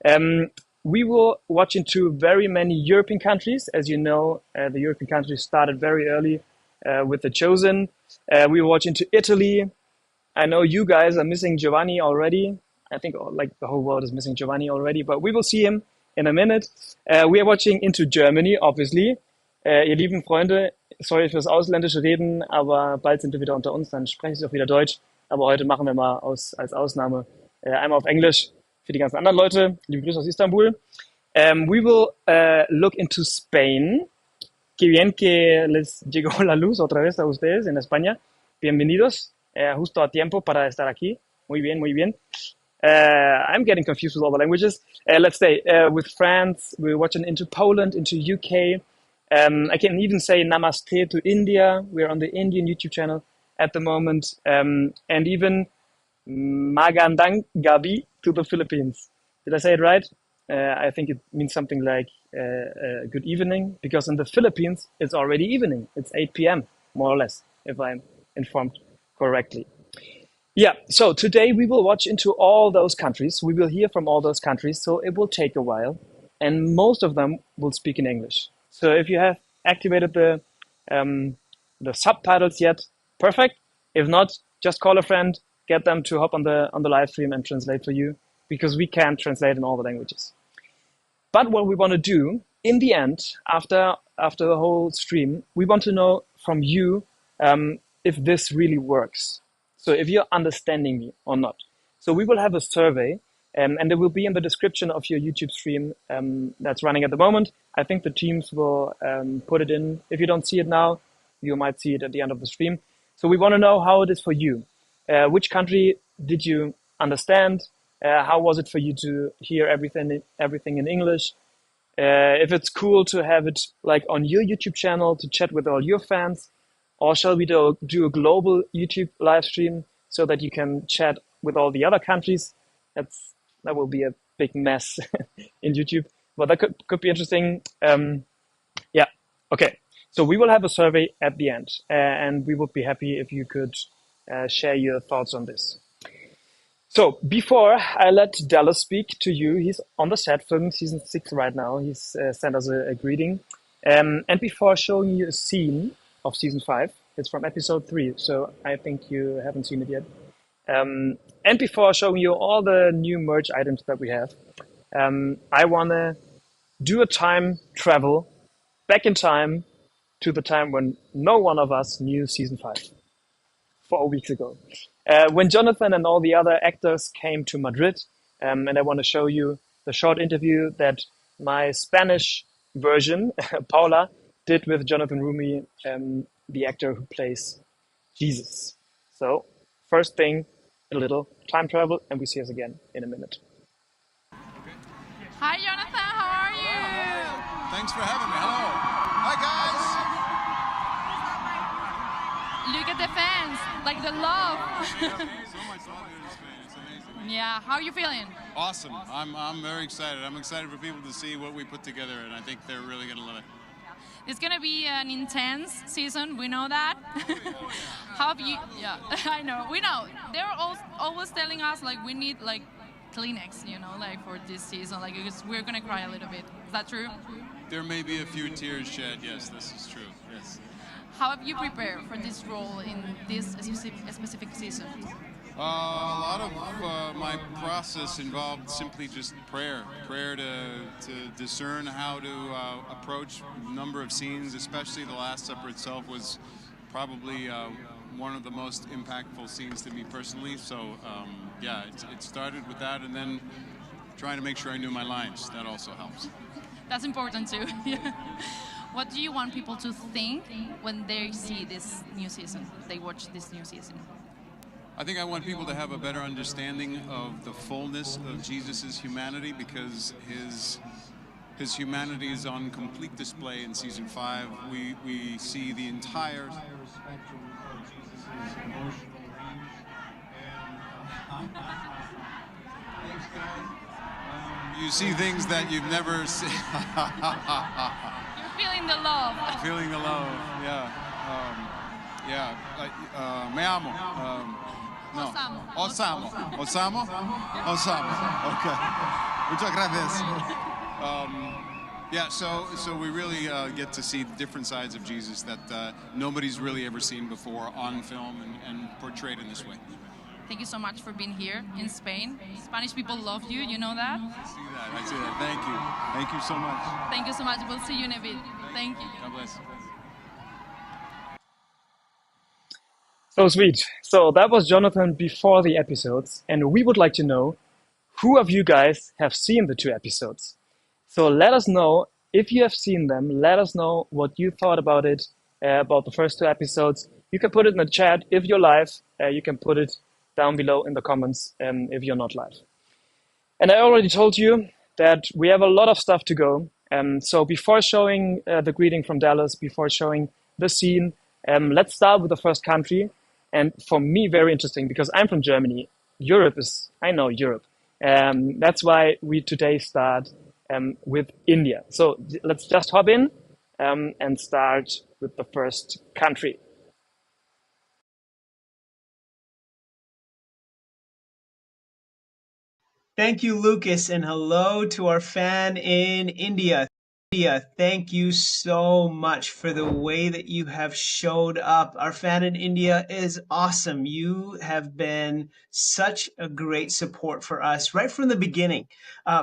Um, we will watch into very many European countries. As you know, the European countries started very early with The Chosen. We will watch into Italy. I know you guys are missing Giovanni already. I think like the whole world is missing Giovanni already, but we will see him in a minute. We are watching into Germany, obviously. Ihr lieben Freunde, sorry fürs ausländische Reden, aber bald sind wir wieder unter uns, dann spreche ich auch wieder Deutsch. Aber heute machen wir mal als Ausnahme einmal auf Englisch für die ganzen anderen Leute. Liebe Grüße aus Istanbul. We will look into Spain. Qué bien que les llegó la luz otra vez a ustedes en España. Bienvenidos. Justo a tiempo para estar aquí. Muy bien, muy bien. I'm getting confused with all the languages. Let's say with France, we're watching into Poland, into UK. I can even say namaste to India. We're on the Indian YouTube channel at the moment. And even Magandang Gabi to the Philippines. Did I say it right? I think it means something like good evening, because in the Philippines, it's already evening. It's 8 p.m., more or less, if I'm informed correctly. Yeah, so today we will watch into all those countries. We will hear from all those countries, so it will take a while. And most of them will speak in English. So if you have activated the subtitles yet, perfect. If not, just call a friend, get them to hop on the live stream and translate for you, because we can't translate in all the languages. But what we want to do in the end, after the whole stream, we want to know from you if this really works. So if you're understanding me or not. So we will have a survey, and it will be in the description of your YouTube stream that's running at the moment. I think the teams will put it in. If you don't see it now, you might see it at the end of the stream. So we want to know how it is for you. Which country did you understand? How was it for you to hear everything in English? If it's cool to have it like on your YouTube channel to chat with all your fans, or shall we do a global YouTube live stream so that you can chat with all the other countries? That will be a big mess in YouTube, but that could be interesting. Yeah, okay. So we will have a survey at the end, and we would be happy if you could share your thoughts on this. So before I let Dallas speak to you, he's on the set filming season 6 right now. He's sent us a greeting. And before showing you a scene of season 5, it's from episode 3, so I think you haven't seen it yet. And before showing you all the new merch items that we have, I want to do a time travel back in time to the time when no one of us knew season 5, 4 weeks ago. When Jonathan and all the other actors came to Madrid, and I want to show you the short interview that my Spanish version, Paula, did with Jonathan Rumi, the actor who plays Jesus. So, first thing, a little time travel, and we see us again in a minute. Hi, Jonathan, how are you? Thanks for having me. Hello. Hi, guys. Look at the fans, like the love. So much love in this fan. It's amazing. Yeah, how are you feeling? Awesome. I'm very excited. I'm excited for people to see what we put together, and I think they're really going to love it. It's gonna be an intense season, we know that. How have you, yeah, I know, we know. They're always telling us like we need like Kleenex, you know, like for this season, like because we're gonna cry a little bit. Is that true? There may be a few tears shed. Yes, this is true. Yes. How have you prepared for this role in this specific season? A lot of my process involved simply just prayer to discern how to approach a number of scenes, especially the Last Supper itself was probably one of the most impactful scenes to me personally. So yeah, it started with that, and then trying to make sure I knew my lines. That also helps. That's important too. What do you want people to think when they see this new season, they watch this new season? I think I want people to have a better understanding of the fullness of Jesus' humanity, because his humanity is on complete display in season 5. We see the entire spectrum of Jesus' emotional range. Thanks, guys. You see things that you've never seen. You're feeling the love. Feeling the love, yeah. Yeah, me amo. No. Osamo. Osamo. Osamo? Osamo. Okay. Muchas gracias. Yeah, so we really get to see different sides of Jesus that nobody's really ever seen before on film and portrayed in this way. Thank you so much for being here in Spain. Spanish people love you, you know that? I see that. Thank you. Thank you so much. Thank you so much. We'll see you in a bit. Thank you. God bless. So sweet. So that was Jonathan before the episodes, and we would like to know who of you guys have seen the two episodes. So let us know if you have seen them. Let us know what you thought about it, about the first two episodes. You can put it in the chat if you're live. You can put it down below in the comments if you're not live. And I already told you that we have a lot of stuff to go. So before showing the greeting from Dallas, before showing the scene, let's start with the first country. And for me, very interesting because I'm from Germany. Europe is, I know Europe. That's why we today start with India. So let's just hop in and start with the first country. Thank you, Lucas, and hello to our fan in India. Thank you so much for the way that you have showed up. Our fan in India is awesome. You have been such a great support for us right from the beginning.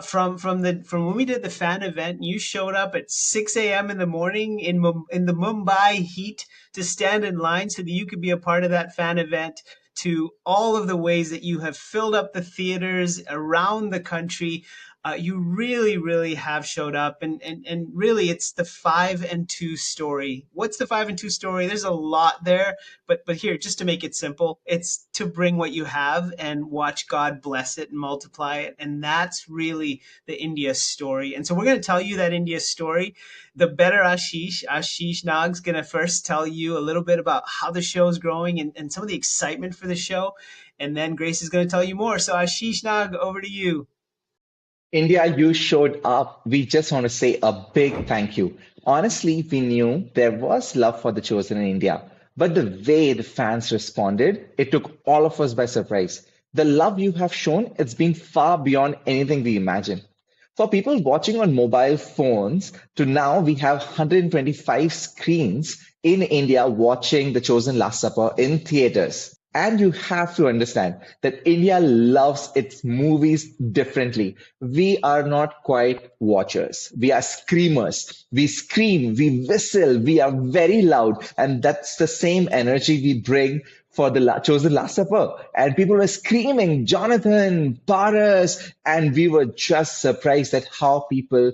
From when we did the fan event, you showed up at 6 a.m. in the morning in the Mumbai heat to stand in line so that you could be a part of that fan event, to all of the ways that you have filled up the theaters around the country. You really, really have showed up, and really, it's the 5 and 2 story. What's the 5 and 2 story? There's a lot there, but here, just to make it simple, it's to bring what you have and watch God bless it and multiply it, and that's really the India story. And so we're going to tell you that India story. The better Ashish Nag's going to first tell you a little bit about how the show is growing and some of the excitement for the show, and then Grace is going to tell you more. So Ashish Nag, over to you. India, you showed up. We just want to say a big thank you. Honestly, we knew there was love for the chosen in India, but the way the fans responded, it took all of us by surprise. The love you have shown, it's been far beyond anything we imagined. For people watching on mobile phones, to now we have 125 screens in India watching The Chosen Last Supper in theaters. And you have to understand that India loves its movies differently. We are not quite watchers. We are screamers. We scream, we whistle, we are very loud. And that's the same energy we bring for the chosen Last Supper. And people were screaming, Jonathan, Paras. And we were just surprised at how people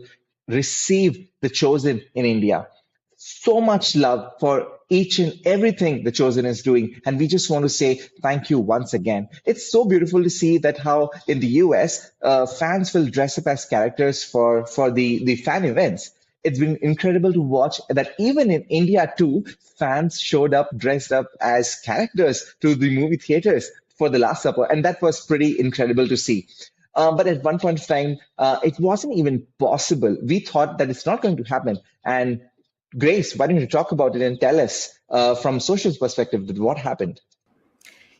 received the chosen in India. So much love for each and everything the chosen is doing, and we just want to say thank you once again. It's so beautiful to see that how in the US fans will dress up as characters for the fan events. It's been incredible to watch that even in India too, fans showed up dressed up as characters to the movie theaters for the Last Supper, and that was pretty incredible to see. But at one point of time, it wasn't even possible. We thought that it's not going to happen, and Grace, why don't you talk about it and tell us from social's perspective that what happened?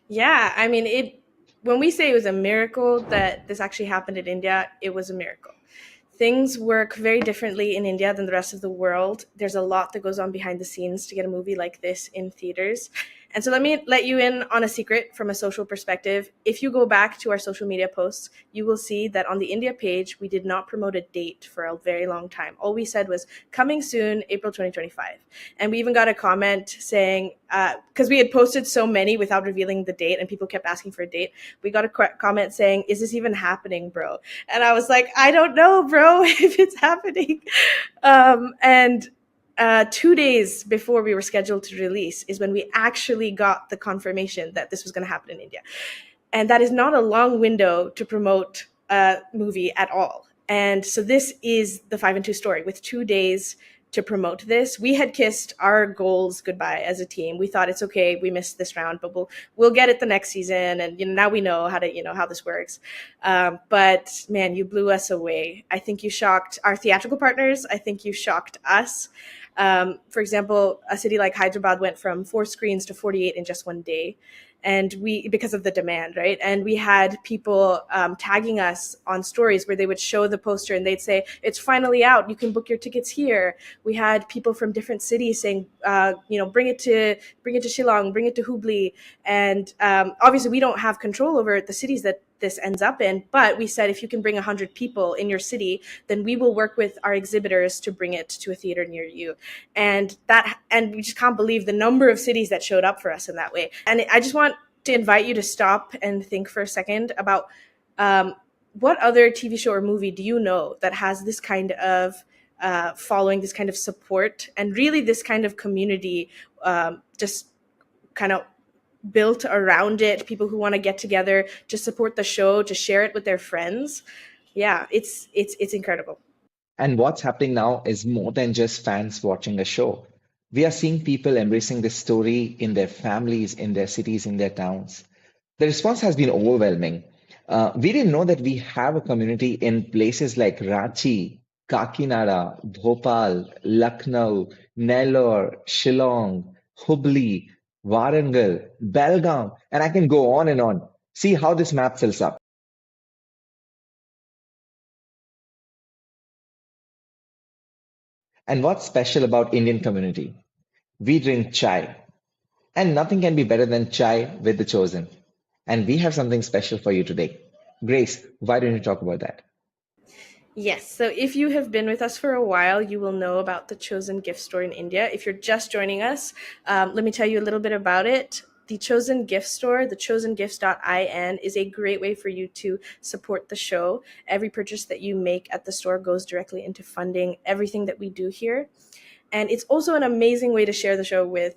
Yeah, I mean, when we say it was a miracle that this actually happened in India, it was a miracle. Things work very differently in India than the rest of the world. There's a lot that goes on behind the scenes to get a movie like this in theaters. And so let me let you in on a secret from a social perspective. If you go back to our social media posts, you will see that on the India page, we did not promote a date for a very long time. All we said was coming soon, April 2025. And we even got a comment saying, because we had posted so many without revealing the date and people kept asking for a date, we got a comment saying, is this even happening, bro? And I was like, I don't know, bro, if it's happening. And 2 days before we were scheduled to release is when we actually got the confirmation that this was going to happen in India. And that is not a long window to promote a movie at all. And so this is the 5 and 2 story with 2 days to promote this. We had kissed our goals goodbye as a team. We thought it's okay, we missed this round, but we'll get it the next season. And now we know how to how this works. But man, you blew us away. I think you shocked our theatrical partners. I think you shocked us. For example, a city like Hyderabad went from 4 screens to 48 in just one day. and we, because of the demand, right? And we had people tagging us on stories where they would show the poster and they'd say, it's finally out, you can book your tickets here. We had people from different cities saying, bring it to Shillong, bring it to Hubli. And obviously we don't have control over the cities that this ends up in, but we said, if you can bring 100 people in your city, then we will work with our exhibitors to bring it to a theater near you. And we just can't believe the number of cities that showed up for us in that way. And I just want to invite you to stop and think for a second about what other TV show or movie do you know that has this kind of following, this kind of support, and really this kind of community, just kind of built around it, people who want to get together to support the show, to share it with their friends. Yeah, it's incredible. And what's happening now is more than just fans watching a show. We are seeing people embracing this story in their families, in their cities, in their towns. The response has been overwhelming. We didn't know that we have a community in places like Ranchi, Kakinada, Bhopal, Lucknow, Nellore, Shillong, Hubli, Warangal, Belgaum, and I can go on and on. See how this map fills up. And what's special about Indian community? We drink chai, and nothing can be better than chai with the chosen. And we have something special for you today. Grace, why don't you talk about that? Yes, so if you have been with us for a while, you will know about the Chosen Gift Store in India. If you're just joining us, let me tell you a little bit about it. The Chosen Gift Store, the chosengifts.in, is a great way for you to support the show. Every purchase that you make at the store goes directly into funding everything that we do here. And it's also an amazing way to share the show with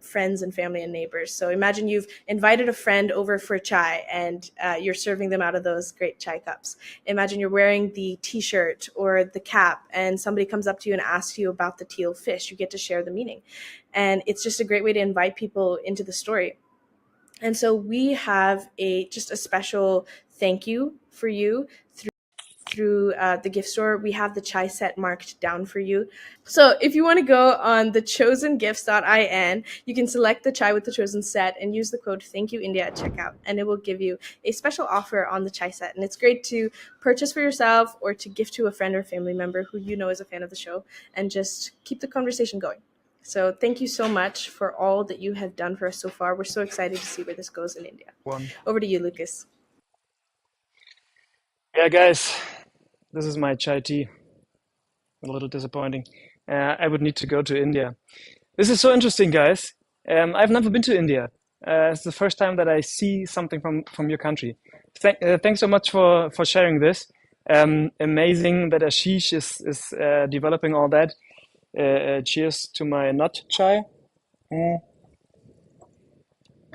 friends and family and neighbors. So imagine you've invited a friend over for chai and you're serving them out of those great chai cups. Imagine you're wearing the t-shirt or the cap and somebody comes up to you and asks you about the teal fish. You get to share the meaning. And it's just a great way to invite people into the story. And so we have just a special thank you for you through the gift store. We have the chai set marked down for you. So if you want to go on the chosengifts.in, you can select the chai with the chosen set and use the code ThankYouIndia at checkout, and it will give you a special offer on the chai set. And it's great to purchase for yourself or to gift to a friend or family member who you know is a fan of the show, and just keep the conversation going. So thank you so much for all that you have done for us so far. We're so excited to see where this goes in India. Over to you, Lucas. Yeah, guys, this is my chai tea. A little disappointing. I would need to go to India. This is so interesting, guys. I've never been to India. It's the first time that I see something from your country. Thanks so much for sharing this. Amazing that Ashish is developing all that. Cheers to my nut chai.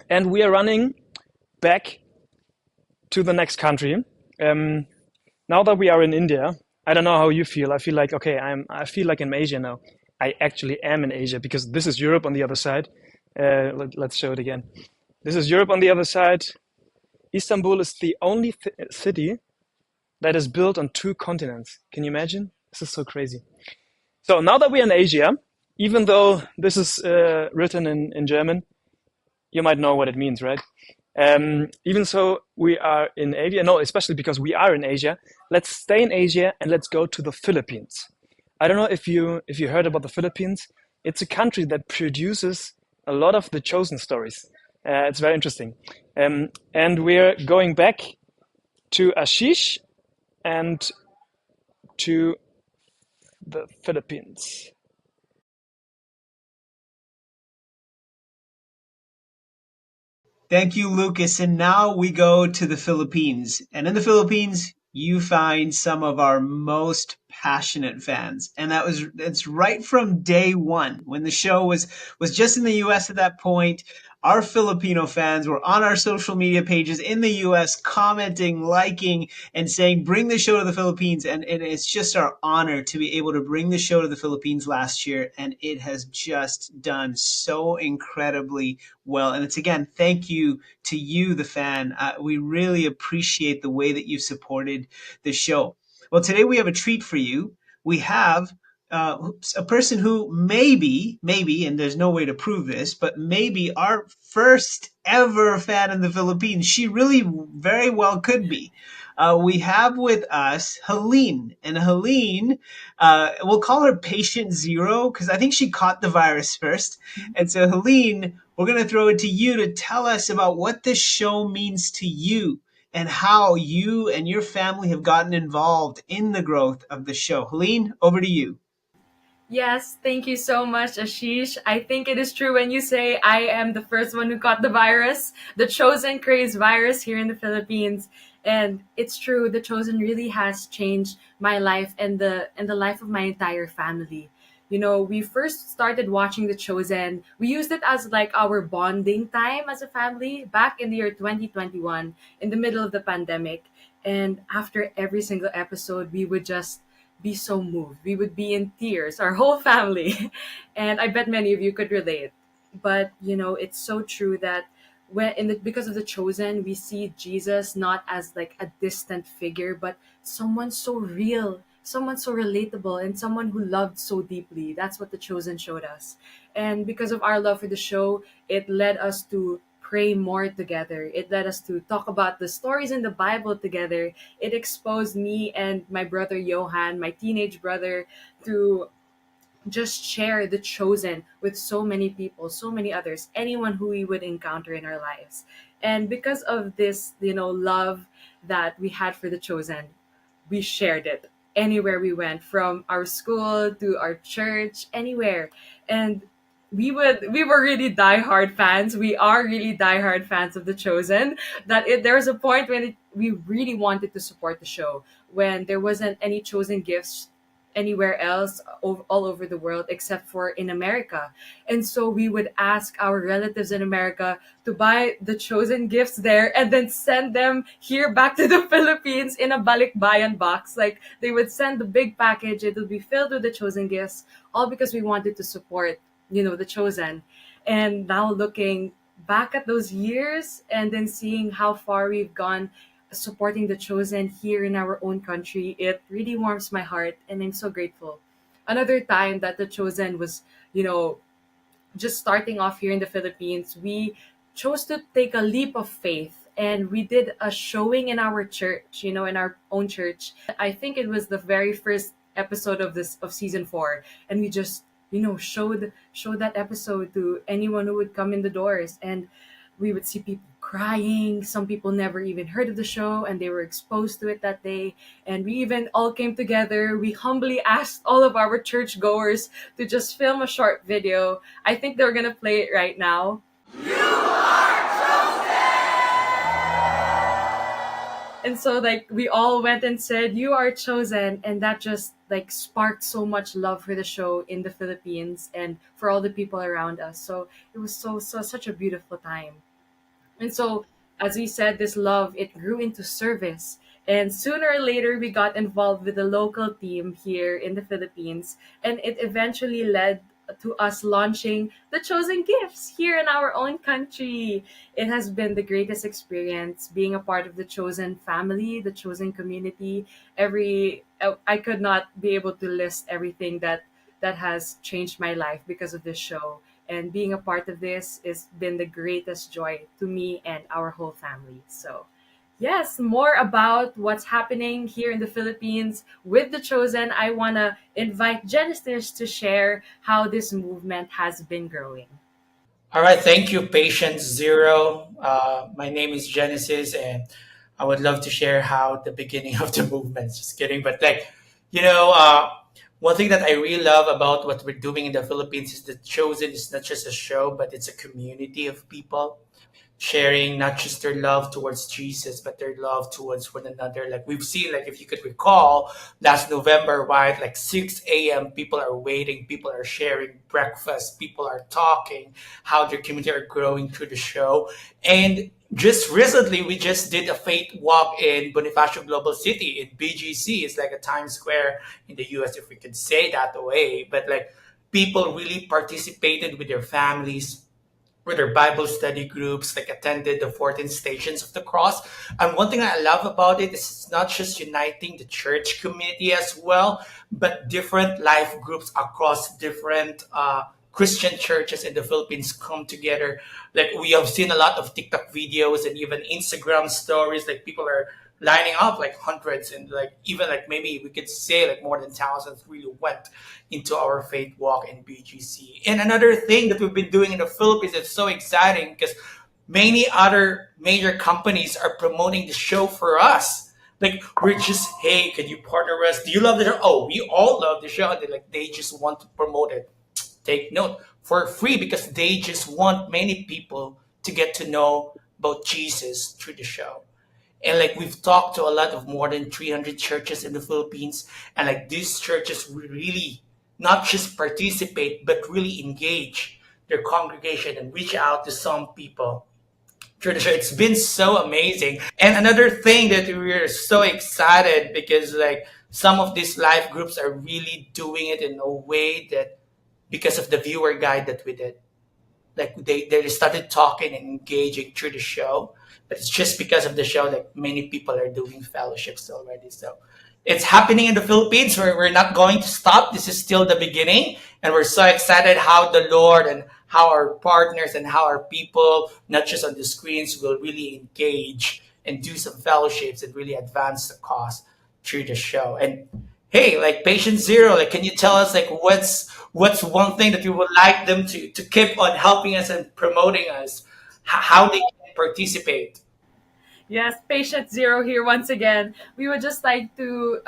And we are running back to the next country. Now that we are in India, I don't know how you feel. I feel like, okay, I feel like I'm in Asia now. I actually am in Asia because this is Europe on the other side. Let's show it again. This is Europe on the other side. Istanbul is the only city that is built on two continents. Can you imagine? This is so crazy. So now that we're in Asia, even though this is written in German, you might know what it means, right? Even so, we are in Asia. No, especially because we are in Asia. Let's stay in Asia and let's go to the Philippines. I don't know if you heard about the Philippines. It's a country that produces a lot of the chosen stories. It's very interesting. And we're going back to Ashish and to the Philippines. Thank you, Lucas. And now we go to the Philippines. And in the Philippines, you find some of our most passionate fans. And it's right from day one when the show was just in the US at that point. Our Filipino fans were on our social media pages in the US commenting, liking, and saying, bring the show to the Philippines. And it's just our honor to be able to bring the show to the Philippines last year. And it has just done so incredibly well. And it's again, thank you to you, the fan. We really appreciate the way that you've supported the show. Well, today we have a treat for you. We have a person who maybe, and there's no way to prove this, but maybe our first ever fan in the Philippines. She really very well could be. We have with us Helene, and Helene, we'll call her Patient Zero because I think she caught the virus first. And so, Helene, we're going to throw it to you to tell us about what this show means to you and how you and your family have gotten involved in the growth of the show. Helene, over to you. Yes, thank you so much, Ashish. I think it is true when you say I am the first one who caught the virus, the chosen craze virus here in the Philippines. And it's true, the chosen really has changed my life and the life of my entire family. You know, we first started watching The Chosen. We used it as like our bonding time as a family back in the year 2021 in the middle of the pandemic. And after every single episode, we would just be so moved. We would be in tears, our whole family. And I bet many of you could relate. But you know, it's so true that because of the chosen, we see Jesus not as like a distant figure, but someone so real, someone so relatable, and someone who loved so deeply. That's what the chosen showed us. And because of our love for the show, it led us to pray more together. It led us to talk about the stories in the Bible together. It exposed me and my brother Johan, my teenage brother, to just share the chosen with so many people, so many others, anyone who we would encounter in our lives. And because of this, you know, love that we had for the chosen, we shared it anywhere we went, from our school to our church, anywhere. And we were really diehard fans. We are really diehard fans of the chosen. There was a point when we really wanted to support the show, when there wasn't any chosen gifts anywhere else, all over the world except for in America. And so we would ask our relatives in America to buy the chosen gifts there and then send them here back to the Philippines in a balikbayan box. Like, they would send the big package, it would be filled with the chosen gifts, all because we wanted to support, you know, the chosen. And now looking back at those years and then seeing how far we've gone supporting the chosen here in our own country, it really warms my heart, and I'm so grateful. Another time that the chosen was, you know, just starting off here in the Philippines, we chose to take a leap of faith, and we did a showing in our church, you know, in our own church. I think it was the very first episode of season 4, and we just, you know, showed that episode to anyone who would come in the doors. And we would see people crying. Some people never even heard of the show and they were exposed to it that day. And we even all came together. We humbly asked all of our church goers to just film a short video. I think they're going to play it right now. And so, like, we all went and said, "You are chosen." And that just like sparked so much love for the show in the Philippines and for all the people around us. So it was such a beautiful time. And so, as we said, this love, it grew into service. And sooner or later, we got involved with the local team here in the Philippines. And it eventually led to us launching the Chosen Gifts here in our own country. It has been the greatest experience being a part of the Chosen family, the Chosen community. I could not be able to list everything that has changed my life because of this show. And being a part of this has been the greatest joy to me and our whole family. So, yes, more about what's happening here in the Philippines with The Chosen. I want to invite Genesis to share how this movement has been growing. All right, thank you, Patient Zero. My name is Genesis, and I would love to share how the beginning of the movement. Just kidding, but like, you know, one thing that I really love about what we're doing in the Philippines is that Chosen is not just a show, but it's a community of people sharing not just their love towards Jesus, but their love towards one another. Like we've seen, like if you could recall, last November, right? Like 6 a.m., people are waiting, people are sharing breakfast, people are talking, how their community are growing through the show. And just recently, we just did a faith walk in Bonifacio Global City in BGC. It's like a Times Square in the US, if we could say that way. But like people really participated with their families, were there Bible study groups, like attended the 14 stations of the cross. And one thing I love about it is it's not just uniting the church community as well, but different life groups across different Christian churches in the Philippines come together. Like we have seen a lot of TikTok videos and even Instagram stories. Like people are lining up like hundreds and like even like maybe we could say like more than thousands really went into our faith walk in BGC. And another thing that we've been doing in the Philippines is so exciting because many other major companies are promoting the show for us. Like we're just, hey, can you partner with us? Do you love the show? Oh, we all love the show. They just want to promote it. Take note for free because they just want many people to get to know about Jesus through the show. And like we've talked to a lot of more than 300 churches in the Philippines, and like these churches really not just participate but really engage their congregation and reach out to some people through the show. It's been so amazing. And another thing that we're so excited because like some of these live groups are really doing it in a way that because of the viewer guide that we did. Like they started talking and engaging through the show, but it's just because of the show that many people are doing fellowships already. So it's happening in the Philippines. We're not going to stop. This is still the beginning, and we're so excited how the Lord and how our partners and how our people, not just on the screens, will really engage and do some fellowships and really advance the cause through the show. And hey, like Patient Zero, like can you tell us like what's one thing that you would like them to keep on helping us and promoting us, how they can participate? Yes, Patient Zero here once again. We would just like to,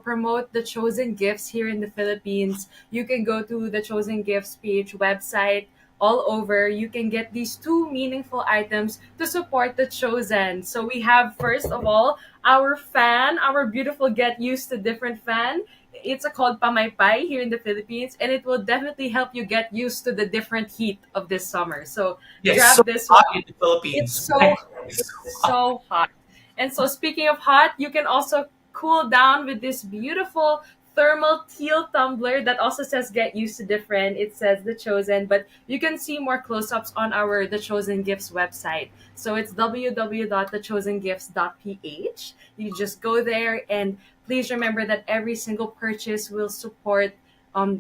promote the Chosen Gifts here in the Philippines. You can go to the Chosen Gifts page website all over. You can get these two meaningful items to support the Chosen. So we have, first of all, our fan, our beautiful Get Used to Different fan. It's called Pamaypay here in the Philippines, and it will definitely help you get used to the different heat of this summer. So Yes, so grab this hot one. in the It's Philippines. so it's so hot. And so speaking of hot, you can also cool down with this beautiful thermal teal tumbler that also says get used to different. It says The Chosen, but you can see more close-ups on our The Chosen Gifts website. So it's www.thechosengifts.ph. You just go there, and please remember that every single purchase will support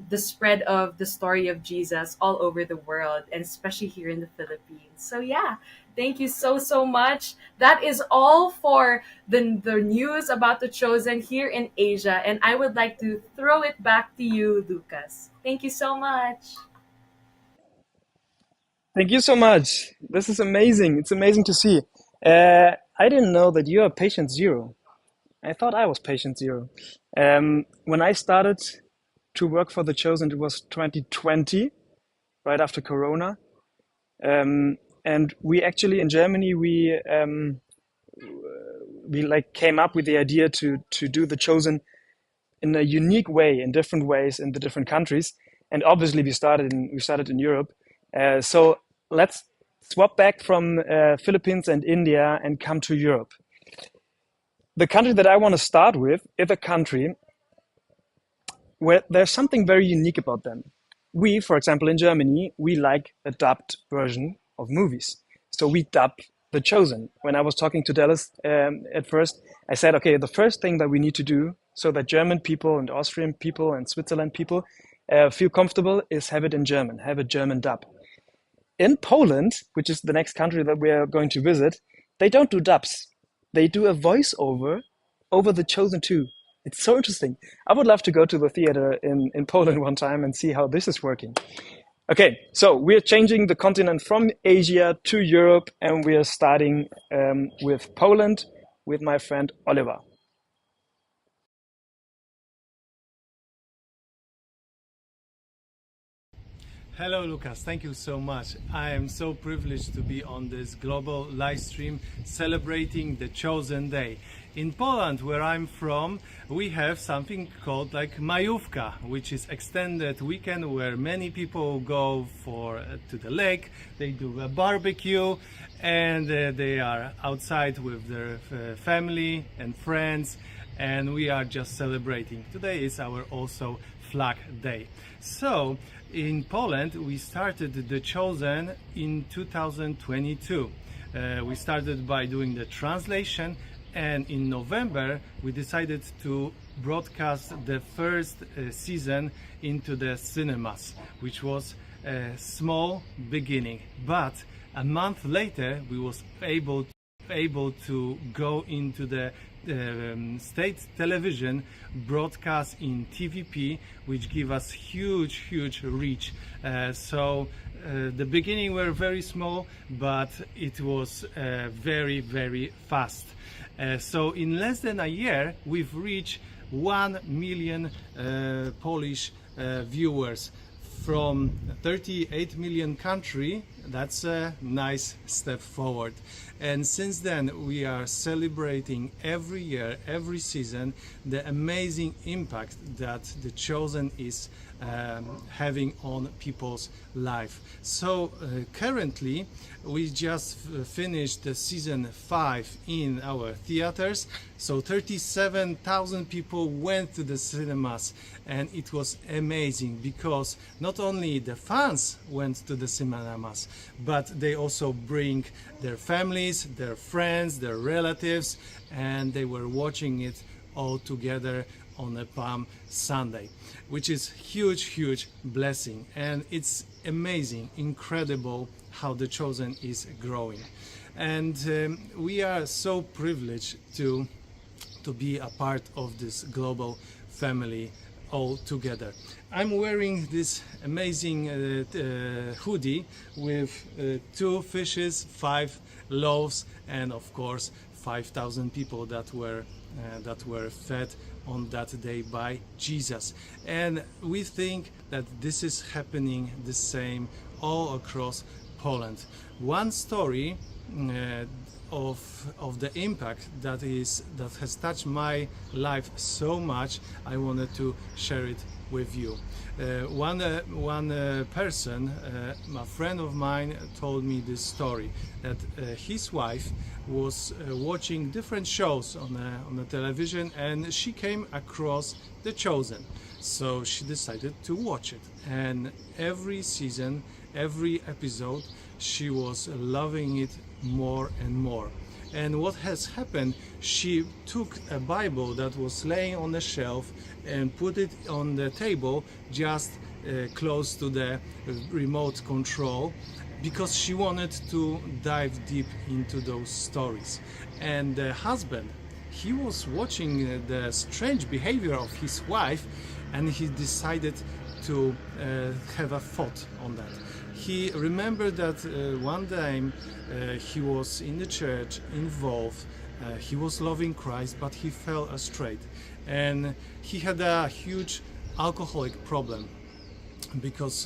the spread of the story of Jesus all over the world, and especially here in the Philippines. So yeah, thank you so much. That is all for the news about the Chosen here in Asia, and I would like to throw it back to you, Lucas. Thank you so much. Thank you so much. This is amazing. It's amazing to see. I didn't know that you are patient zero. I thought I was patient zero. When I started to work for The Chosen, it was 2020, right after Corona. And we actually in Germany we like came up with the idea to do The Chosen in a unique way, in different ways in the different countries. And obviously we started in Europe. So let's swap back from Philippines and India and come to Europe. The country that I want to start with is a country where there's something very unique about them. We, for example, in Germany, we like a dubbed version of movies. So we dub The Chosen. When I was talking to Dallas at first, I said, okay, the first thing that we need to do so that German people and Austrian people and Switzerland people feel comfortable is have it in German, have a German dub. In Poland, which is the next country that we are going to visit, they don't do dubs. They do a voiceover over The Chosen too. It's so interesting. I would love to go to the theater in Poland one time and see how this is working. Okay, so we're changing the continent from Asia to Europe, and we are starting with Poland with my friend Oliver. Hello, Lucas. Thank you so much. I am so privileged to be on this global live stream celebrating the Chosen Day. In Poland, where I'm from, we have something called like Majówka, which is extended weekend where many people go to the lake. They do a barbecue, and they are outside with their family and friends, and we are just celebrating. Today is our also flag day. So in Poland we started the Chosen in 2022. We started by doing the translation, and in November we decided to broadcast the first season into the cinemas, which was a small beginning, but a month later we was able to go into the state television broadcast in TVP, which give us huge reach. The beginning were very small, but it was very fast. So in less than a year we've reached 1 million Polish viewers from 38 million country. That's a nice step forward. And since then we are celebrating every year, every season, the amazing impact that the Chosen is having on people's life. So currently we just finished the season 5 in our theaters. So 37,000 people went to the cinemas, and it was amazing because not only the fans went to the cinemas, but they also bring their families, their friends, their relatives, and they were watching it all together on a Palm Sunday, which is huge blessing. And it's amazing, incredible how the Chosen is growing. And we are so privileged to be a part of this global family all together. I'm wearing this amazing hoodie with 2 fishes, 5 loaves, and of course 5,000 people that were fed on that day by Jesus. And we think that this is happening the same all across Poland. One story of the impact that has touched my life so much, I wanted to share it with you. One person, a friend of mine, told me this story that his wife was watching different shows on the television, and she came across The Chosen. So she decided to watch it, and every season, every episode, she was loving it more and more. And what has happened, she took a Bible that was laying on the shelf and put it on the table just close to the remote control, because she wanted to dive deep into those stories. And the husband, he was watching the strange behavior of his wife, and he decided to have a thought on that. He remembered that one time he was in the church, involved, he was loving Christ, but he fell astray, and he had a huge alcoholic problem. Because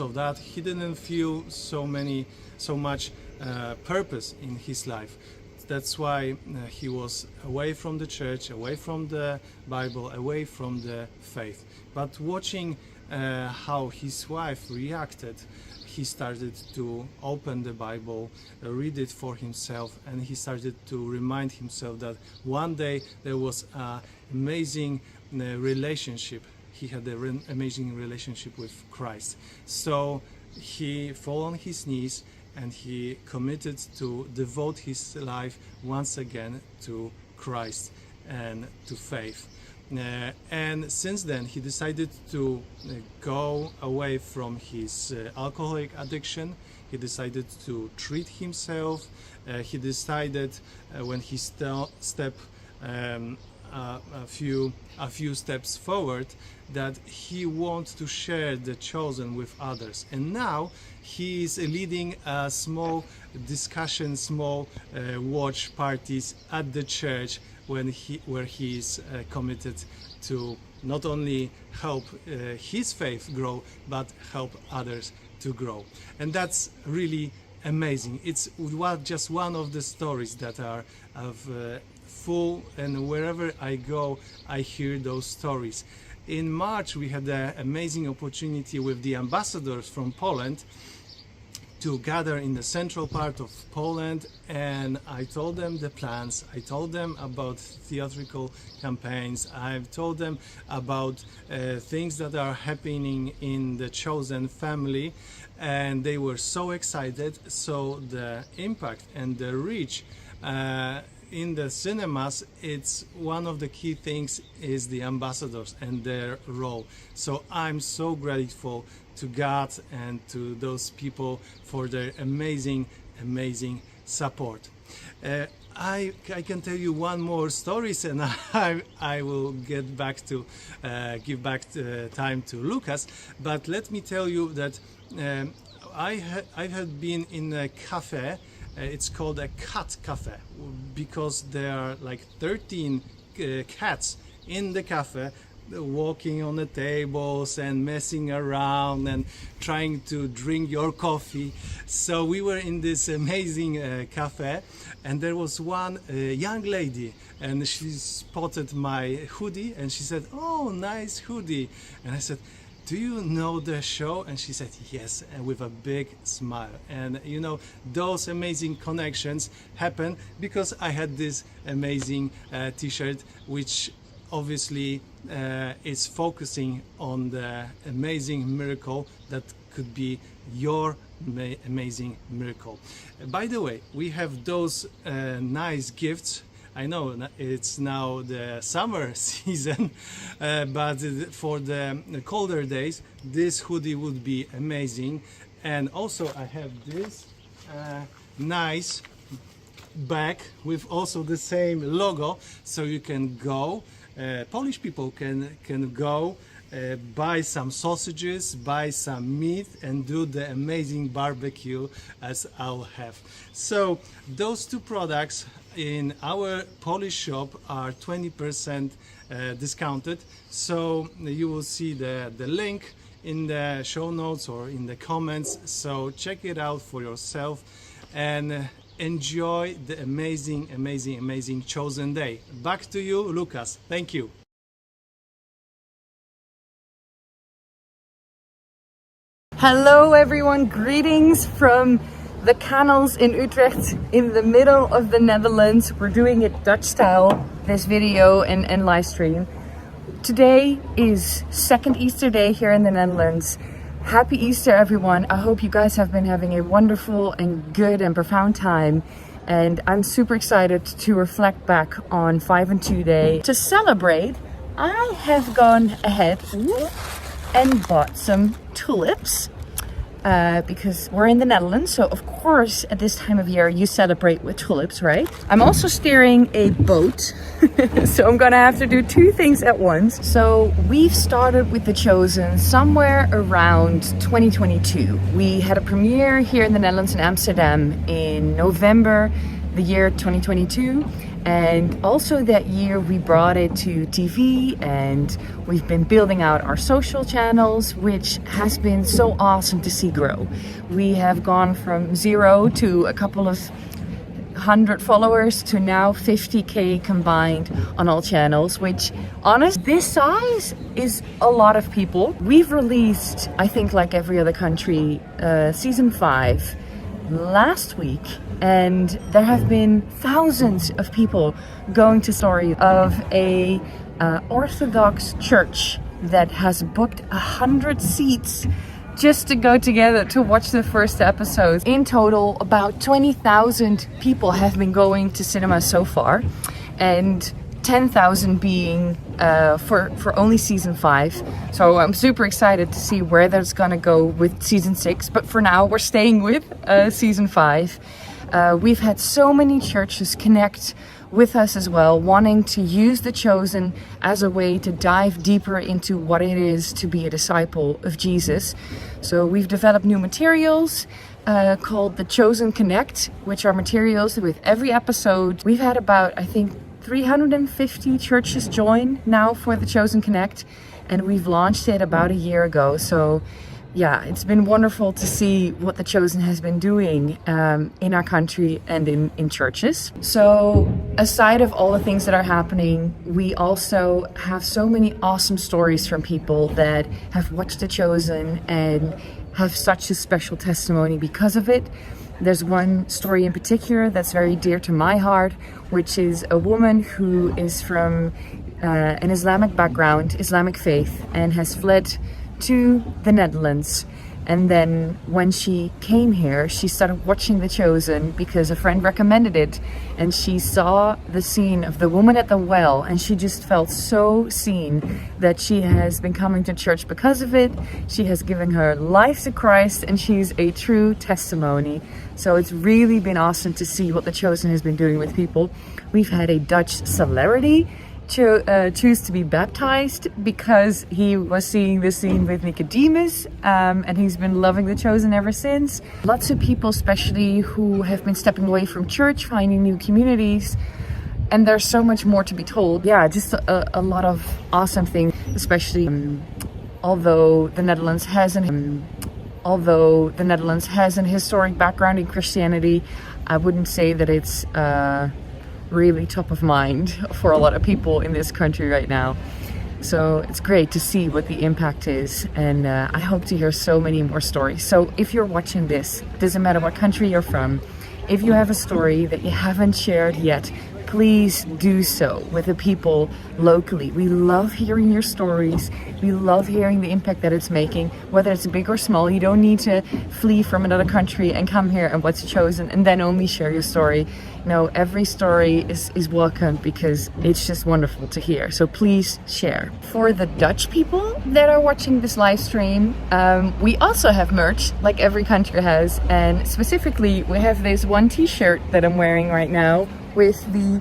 of that, he didn't feel so much purpose in his life. That's why he was away from the church, away from the Bible, away from the faith. But watching how his wife reacted, he started to open the Bible, read it for himself, and he started to remind himself that one day there was an amazing relationship. He had an amazing relationship with Christ. So he fell on his knees and he committed to devote his life once again to Christ and to faith. And since then he decided to go away from his alcoholic addiction. He decided to treat himself. He decided when he stepped a few steps forward, that he wants to share the Chosen with others. And now he is leading a small discussion, small watch parties at the church where he is committed to not only help his faith grow, but help others to grow. And that's really amazing. It's just one of the stories that are full, and wherever I go I hear those stories. In March we had an amazing opportunity with the ambassadors from Poland to gather in the central part of Poland, and I told them the plans. I told them about theatrical campaigns. I've told them about things that are happening in the Chosen family, and they were so excited. So the impact and the reach in the cinemas, it's one of the key things is the ambassadors and their role. So I'm so grateful to God and to those people for their amazing support. I can tell you one more stories, and I will get back to give back time to Lucas. But let me tell you that I had been in a cafe. It's called a cat cafe because there are like 13 cats in the cafe, walking on the tables and messing around and trying to drink your coffee. So we were in this amazing cafe, and there was one young lady, and she spotted my hoodie and she said, "Oh, nice hoodie." And I said, "Do you know the show?" And she said yes, and with a big smile. And you know, those amazing connections happen because I had this amazing t-shirt, which obviously is focusing on the amazing miracle that could be your amazing miracle. By the way, we have those nice gifts. I know it's now the summer season, but for the colder days, this hoodie would be amazing. And also I have this nice bag with also the same logo, so you can go, Polish people can go buy some sausages, buy some meat, and do the amazing barbecue as I'll have. So those two products in our Polish shop are 20% discounted. So you will see the link in the show notes or in the comments. So check it out for yourself and enjoy the amazing Chosen Day. Back to you, Lucas. Thank you. Hello everyone, greetings from the canals in Utrecht in the middle of the Netherlands. We're doing it Dutch style, this video and live stream. Today is second Easter day here in the Netherlands. Happy Easter everyone. I hope you guys have been having a wonderful and good and profound time. And I'm super excited to reflect back on 5 and 2 Day. To celebrate, I have gone ahead and bought some tulips. Because we're in the Netherlands, so of course at this time of year you celebrate with tulips, right? I'm also steering a boat, so I'm gonna have to do two things at once. So we've started with The Chosen somewhere around 2022. We had a premiere here in the Netherlands in Amsterdam in November the year 2022. And also that year we brought it to TV, and we've been building out our social channels, which has been so awesome to see grow. We have gone from 0 to a couple of 100 followers to now 50K combined on all channels, which honest, this size is a lot of people. We've released, I think like every other country, season 5 last week, and there have been thousands of people going to story of a Orthodox church that has booked 100 seats just to go together to watch the first episodes. In total, about 20,000 people have been going to cinema so far, and 10,000 being for only season 5. So I'm super excited to see where that's gonna go with season 6. But for now, we're staying with season 5. We've had so many churches connect with us as well, wanting to use The Chosen as a way to dive deeper into what it is to be a disciple of Jesus. So we've developed new materials called The Chosen Connect, which are materials with every episode. We've had about, I think, 350 churches join now for The Chosen Connect, and we've launched it about a year ago. So yeah, it's been wonderful to see what the Chosen has been doing in our country and in churches. So, aside of all the things that are happening, we also have so many awesome stories from people that have watched the Chosen and have such a special testimony because of it. There's one story in particular that's very dear to my heart, which is a woman who is from an Islamic background, Islamic faith, and has fled to the Netherlands. And then when she came here, she started watching The Chosen because a friend recommended it. And she saw the scene of the woman at the well, and she just felt so seen that she has been coming to church because of it. She has given her life to Christ, and she's a true testimony. So it's really been awesome to see what The Chosen has been doing with people. We've had a Dutch celebrity choose to be baptized because he was seeing the scene with Nicodemus, and he's been loving The Chosen ever since. Lots of people, especially who have been stepping away from church, finding new communities, and there's so much more to be told. Yeah, just a lot of awesome things, especially although the Netherlands has an historic background in Christianity, I wouldn't say that it's really top of mind for a lot of people in this country right now. So it's great to see what the impact is, and I hope to hear so many more stories. So if you're watching this, doesn't matter what country you're from, if you have a story that you haven't shared yet, please do so with the people locally. We love hearing your stories. We love hearing the impact that it's making, whether it's big or small. You don't need to flee from another country and come here and what's chosen and then only share your story. No, every story is welcome because it's just wonderful to hear. So please share. For the Dutch people that are watching this live stream, we also have merch like every country has. And specifically, we have this one t-shirt that I'm wearing right now with the,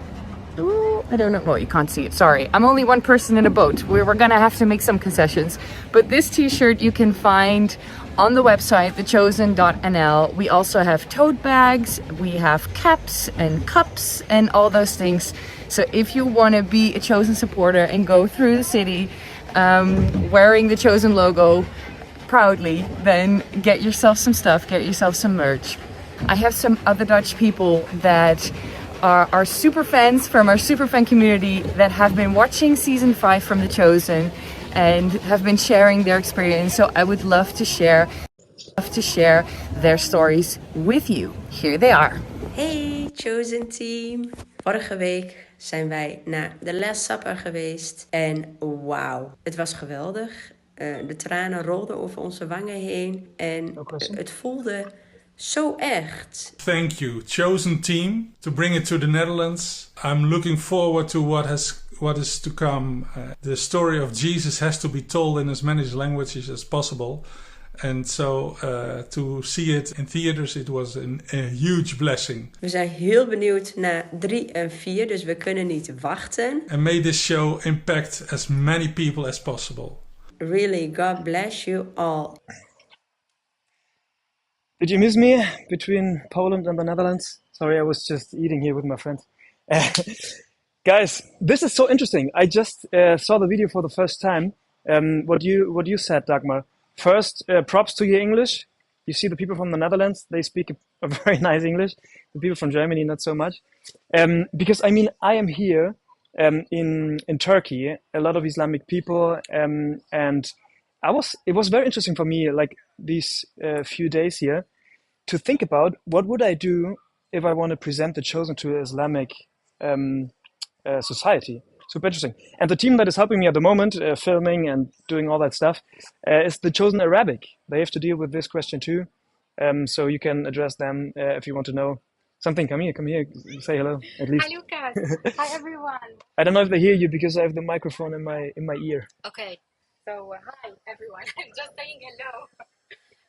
I don't know, well, you can't see it, sorry. I'm only one person in a boat. We're gonna have to make some concessions. But this t-shirt you can find on the website, thechosen.nl. We also have tote bags, we have caps and cups and all those things. So if you wanna be a Chosen supporter and go through the city wearing the Chosen logo proudly, then get yourself some stuff, get yourself some merch. I have some other Dutch people that are our super fans from our super fan community that have been watching season 5 from The Chosen and have been sharing their experience. So I would love to share their stories with you. Here they are. Hey Chosen team! Vorige week zijn wij naar de Last Supper geweest en wauw, het was geweldig. De tranen rolden over onze wangen heen en het voelde zo echt. Thank you, Chosen team, to bring it to the Netherlands. I'm looking forward to what is to come. The story of Jesus has to be told in as many languages as possible. And so to see it in theaters, it was a huge blessing. We zijn heel benieuwd naar 3 en 4, dus we kunnen niet wachten. And may this show impact as many people as possible. Really, God bless you all. Did you miss me between Poland and the Netherlands? Sorry, I was just eating here with my friends. Guys, this is so interesting. I just saw the video for the first time. What you said, Dagmar. First, props to your English. You see the people from the Netherlands, they speak a very nice English. The people from Germany, not so much. Because, I mean, I am here in Turkey, a lot of Islamic people, and it was very interesting for me, like these few days here, to think about what would I do if I want to present The Chosen to Islamic society. Super interesting. And the team that is helping me at the moment, filming and doing all that stuff, is The Chosen Arabic. They have to deal with this question too. So you can address them if you want to know something. Come here, say hello at least. Hi Lucas. Hi everyone. I don't know if they hear you because I have the microphone in my ear. Okay. So hi everyone. I'm just saying hello.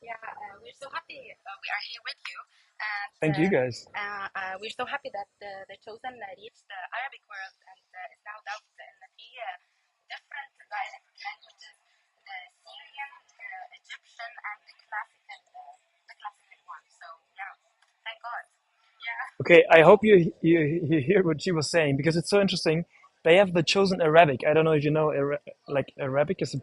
Yeah, we're so happy we are here with you. And, thank you guys. We're so happy that the Chosen reached the Arabic world and is now dubbed in 3 different dialect languages: the Syrian, Egyptian, and the classical one. So yeah, thank God. Yeah. Okay, I hope you hear what she was saying because it's so interesting. They have The Chosen Arabic. I don't know if you know, like Arabic is a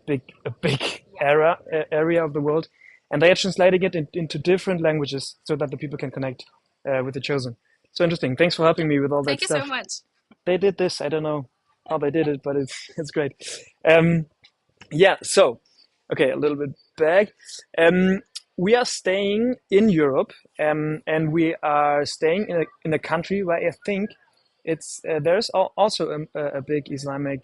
big area of the world. and they are translating it into different languages so that the people can connect with the chosen. So interesting. Thanks for helping me with all that Thank you stuff. so much. They did this. I don't know how they did it, but it's great. Yeah. So, okay, a little bit back. We are staying in Europe, and we are staying in a country where I think it's there's also a big Islamic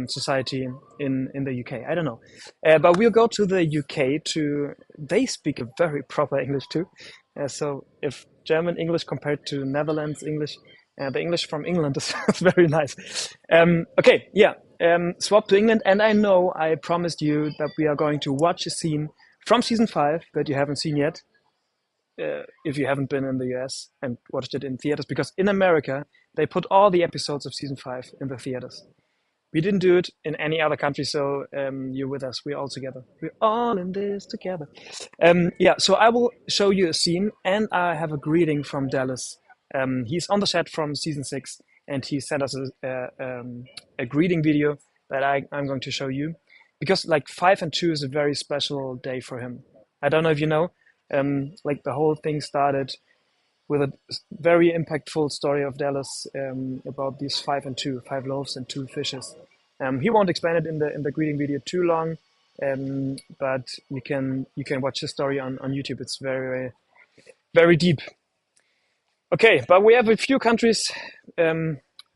society in the UK. I don't know, but we'll go to the UK. They speak a very proper English too. So if German English compared to Netherlands English, the English from England is very nice. Okay, yeah. Swap to England, and I know I promised you that we are going to watch a scene from season 5 that you haven't seen yet, if you haven't been in the US and watched it in theaters, because in America they put all the episodes of season 5 in the theaters. We didn't do it in any other country, so you're with us. We're all together. We're all in this together. Yeah, so I will show you a scene, and I have a greeting from Dallas. He's on the set from season 6, and he sent us a greeting video that I'm going to show you, because like 5 and 2 is a very special day for him. I don't know if you know, like the whole thing started with a very impactful story of Dallas about these 5 and 2, 5 loaves and 2 fishes. He won't explain it in the greeting video too long, but you can watch his story on YouTube. It's very, very deep. Okay, but we have a few countries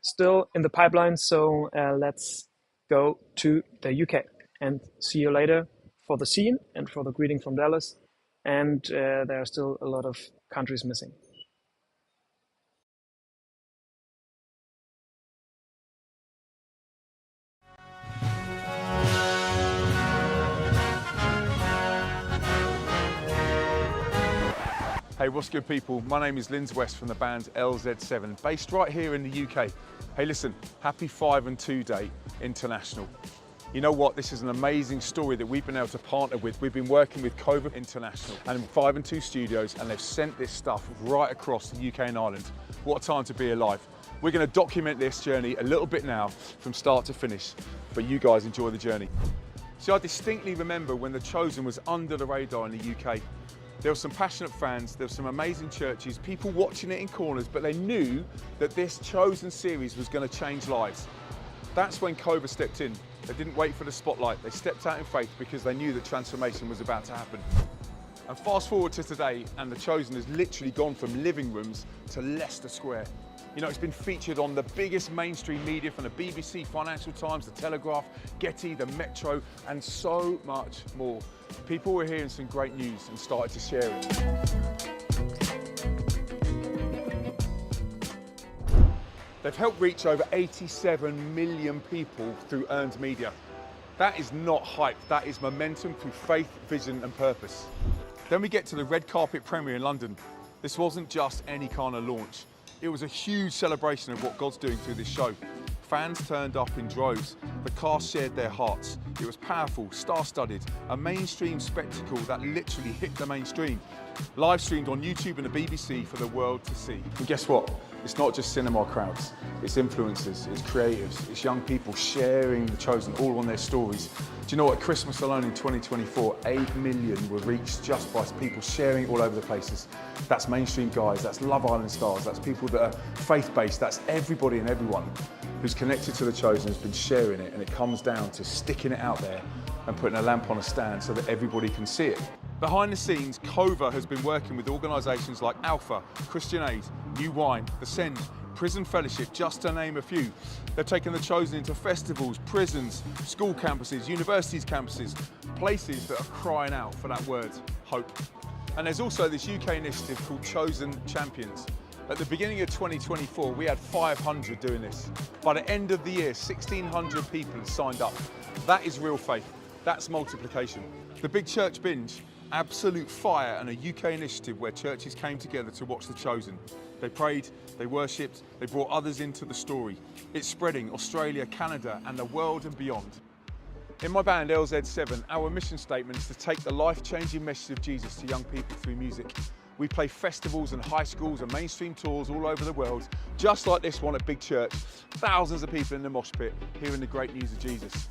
still in the pipeline, so let's go to the UK and see you later for the scene and for the greeting from Dallas. And there are still a lot of countries missing. Hey, what's good people? My name is Linz West from the band LZ7, based right here in the UK. Hey listen, happy 5 and 2 Day International. You know what, this is an amazing story that we've been able to partner with. We've been working with Cova International and 5 and 2 Studios, and they've sent this stuff right across the UK and Ireland. What a time to be alive. We're going to document this journey a little bit now from start to finish, but you guys enjoy the journey. See, I distinctly remember when The Chosen was under the radar in the UK. There were some passionate fans, there were some amazing churches, people watching it in corners, but they knew that this Chosen series was going to change lives. That's when Cova stepped in. They didn't wait for the spotlight, they stepped out in faith because they knew that transformation was about to happen. And fast forward to today, and The Chosen has literally gone from living rooms to Leicester Square. You know, it's been featured on the biggest mainstream media, from the BBC, Financial Times, The Telegraph, Getty, the Metro, and so much more. People were hearing some great news and started to share it. They've helped reach over 87 million people through earned media. That is not hype, that is momentum through faith, vision and purpose. Then we get to the red carpet premiere in London. This wasn't just any kind of launch. It was a huge celebration of what God's doing through this show. Fans turned up in droves. The cast shared their hearts. It was powerful, star-studded, a mainstream spectacle that literally hit the mainstream. Live streamed on YouTube and the BBC for the world to see. And guess what? It's not just cinema crowds. It's influencers, it's creatives, it's young people sharing The Chosen all on their stories. Do you know what? Christmas alone in 2024, 8 million were reached just by people sharing all over the places. That's mainstream guys, that's Love Island stars, that's people that are faith-based, that's everybody and everyone who's connected to The Chosen has been sharing it, and it comes down to sticking it out there and putting a lamp on a stand so that everybody can see it. Behind the scenes, Cova has been working with organisations like Alpha, Christian Aid, New Wine, The Send, Prison Fellowship, just to name a few. They've taken The Chosen into festivals, prisons, school campuses, universities campuses, places that are crying out for that word, hope. And there's also this UK initiative called Chosen Champions. At the beginning of 2024, we had 500 doing this. By the end of the year, 1,600 people had signed up. That is real faith. That's multiplication. The Big Church Binge, absolute fire, and a UK initiative where churches came together to watch The Chosen. They prayed, they worshipped, they brought others into the story. It's spreading Australia, Canada, and the world and beyond. In my band LZ7, our mission statement is to take the life-changing message of Jesus to young people through music. We play festivals and high schools and mainstream tours all over the world, just like this one at Big Church. Thousands of people in the mosh pit hearing the great news of Jesus.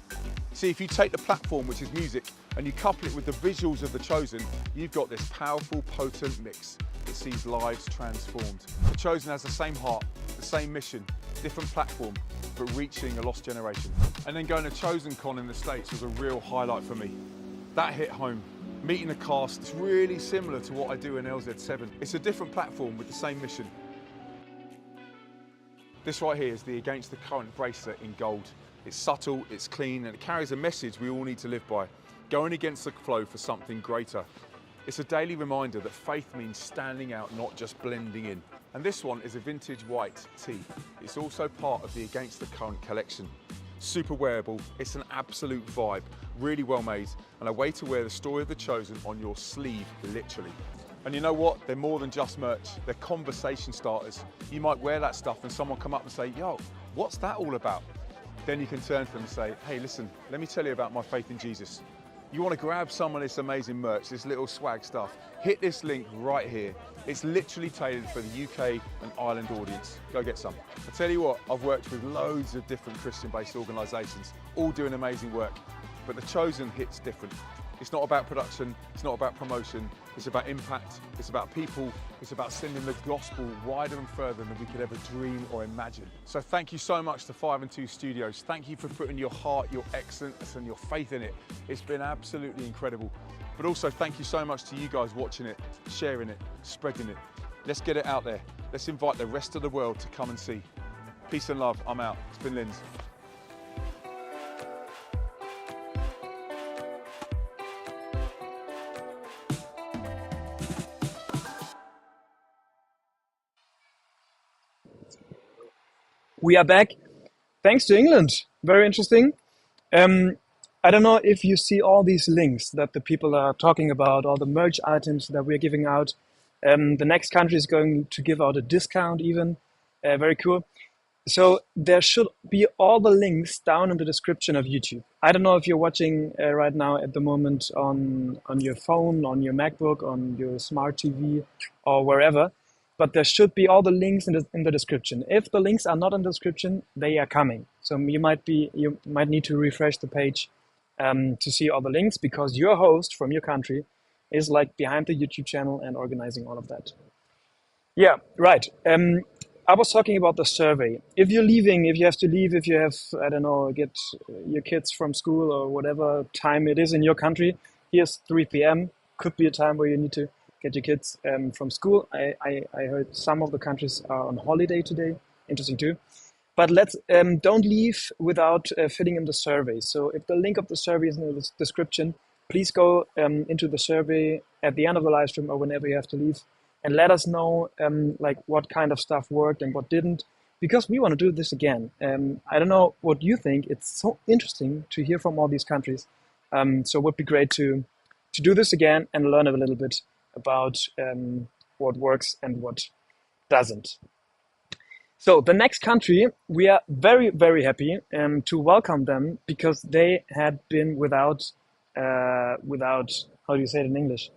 See, if you take the platform, which is music, and you couple it with the visuals of The Chosen, you've got this powerful, potent mix that sees lives transformed. The Chosen has the same heart, the same mission, different platform, but reaching a lost generation. And then going to Chosen Con in the States was a real highlight for me. That hit home. Meeting the cast is really similar to what I do in LZ7. It's a different platform with the same mission. This right here is the Against the Current bracelet in gold. It's subtle, it's clean, and it carries a message we all need to live by. Going against the flow for something greater. It's a daily reminder that faith means standing out, not just blending in. And this one is a vintage white tee. It's also part of the Against the Current collection. Super wearable, it's an absolute vibe, really well made, and a way to wear the story of The Chosen on your sleeve, literally. And you know what? They're more than just merch, they're conversation starters. You might wear that stuff and someone come up and say, yo, what's that all about? Then you can turn to them and say, hey, listen, let me tell you about my faith in Jesus. You want to grab some of this amazing merch, this little swag stuff, hit this link right here. It's literally tailored for the UK and Ireland audience. Go get some. I tell you what, I've worked with loads of different Christian-based organisations, all doing amazing work, but The Chosen hits different. It's not about production, it's not about promotion, it's about impact, it's about people, it's about sending the gospel wider and further than we could ever dream or imagine. So thank you so much to 5 and 2 Studios. Thank you for putting your heart, your excellence and your faith in it. It's been absolutely incredible. But also thank you so much to you guys watching it, sharing it, spreading it. Let's get it out there. Let's invite the rest of the world to come and see. Peace and love, I'm out. It's been Linz. We are back. Thanks to England. Very interesting. I don't know if you see all these links that the people are talking about, all the merch items that we're giving out. The next country is going to give out a discount even. Very cool. So there should be all the links down in the description of YouTube. I don't know if you're watching right now at the moment on your phone, on your MacBook, on your smart TV or wherever. But there should be all the links in the description. If the links are not in the description, they are coming. So you might need to refresh the page to see all the links, because your host from your country is like behind the YouTube channel and organizing all of that. Yeah, right. I was talking about the survey. If you're leaving, if you have to leave, if you have, I don't know, get your kids from school or whatever time it is in your country, here's 3 p.m. Could be a time where you need to get your kids from school. I heard some of the countries are on holiday today. Interesting too. But let's don't leave without filling in the survey. So if the link of the survey is in the description, please go into the survey at the end of the live stream or whenever you have to leave, and let us know like what kind of stuff worked and what didn't, because we want to do this again. I don't know what you think. It's so interesting to hear from all these countries. So it would be great to do this again and learn a little bit about what works and what doesn't. So the next country, we are very, very happy to welcome them, because they had been without, how do you say it in English?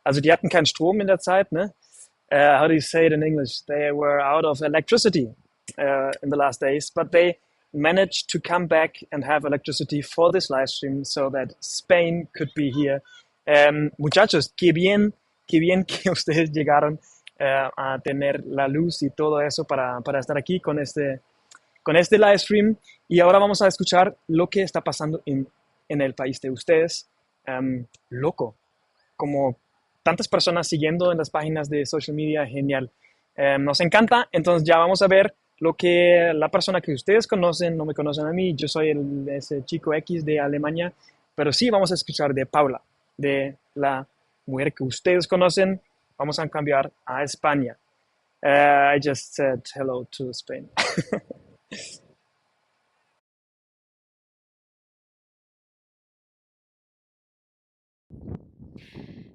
Also die hatten keinen Strom in der Zeit, ne? How do you say it in English? They were out of electricity in the last days, but they managed to come back and have electricity for this live stream so that Spain could be here. Muchachos, qué bien que ustedes llegaron a tener la luz y todo eso para estar aquí con este live stream. Y ahora vamos a escuchar lo que está pasando en el país de ustedes. Loco, como tantas personas siguiendo en las páginas de social media, genial. Nos encanta. Entonces ya vamos a ver lo que la persona que ustedes conocen, no me conocen a mí, yo soy ese chico X de Alemania, pero sí vamos a escuchar de Paula, de la mujer que ustedes conocen. Vamos a cambiar a España. I just said hello to Spain.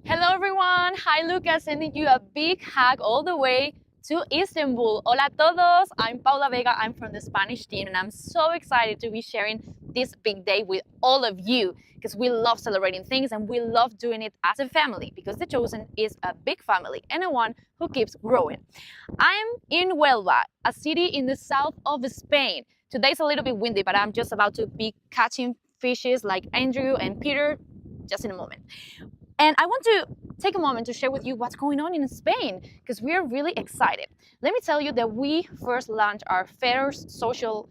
Hello everyone, hi Lucas, sending you a big hug all the way to Istanbul. Hola a todos, I'm Paula Vega, I'm from the Spanish team, and I'm so excited to be sharing this big day with all of you because we love celebrating things and we love doing it as a family because The Chosen is a big family and a one who keeps growing. I'm in Huelva, a city in the south of Spain. Today's a little bit windy, but I'm just about to be catching fishes like Andrew and Peter just in a moment. And I want to take a moment to share with you what's going on in Spain because we're really excited. Let me tell you that we first launched our first socials,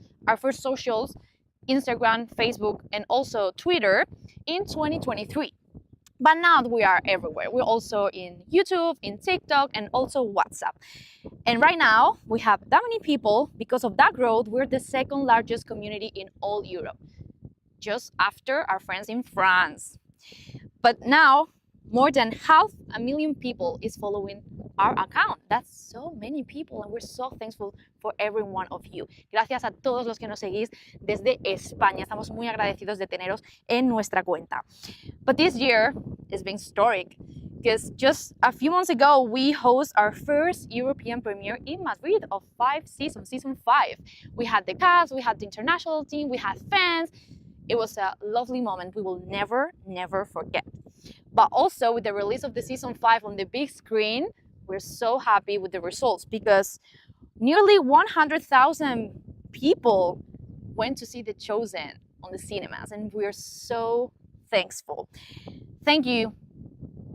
Instagram, Facebook, and also Twitter in 2023. But now we are everywhere. We're also in YouTube, in TikTok, and also WhatsApp. And right now we have that many people. Because of that growth, we're the second largest community in all Europe, just after our friends in France. But now more than 500,000 people is following our account. That's so many people and we're so thankful for every one of you. Gracias a todos los que nos seguís desde España. Estamos muy agradecidos de teneros en nuestra cuenta. But this year has been historic because just a few months ago we host our first European premiere in Madrid of 5 seasons, season 5. We had the cast, we had the international team, we had fans. It was a lovely moment we will never, never forget. But also with the release of the season 5 on the big screen, we're so happy with the results because nearly 100,000 people went to see The Chosen on the cinemas and we're so thankful. Thank you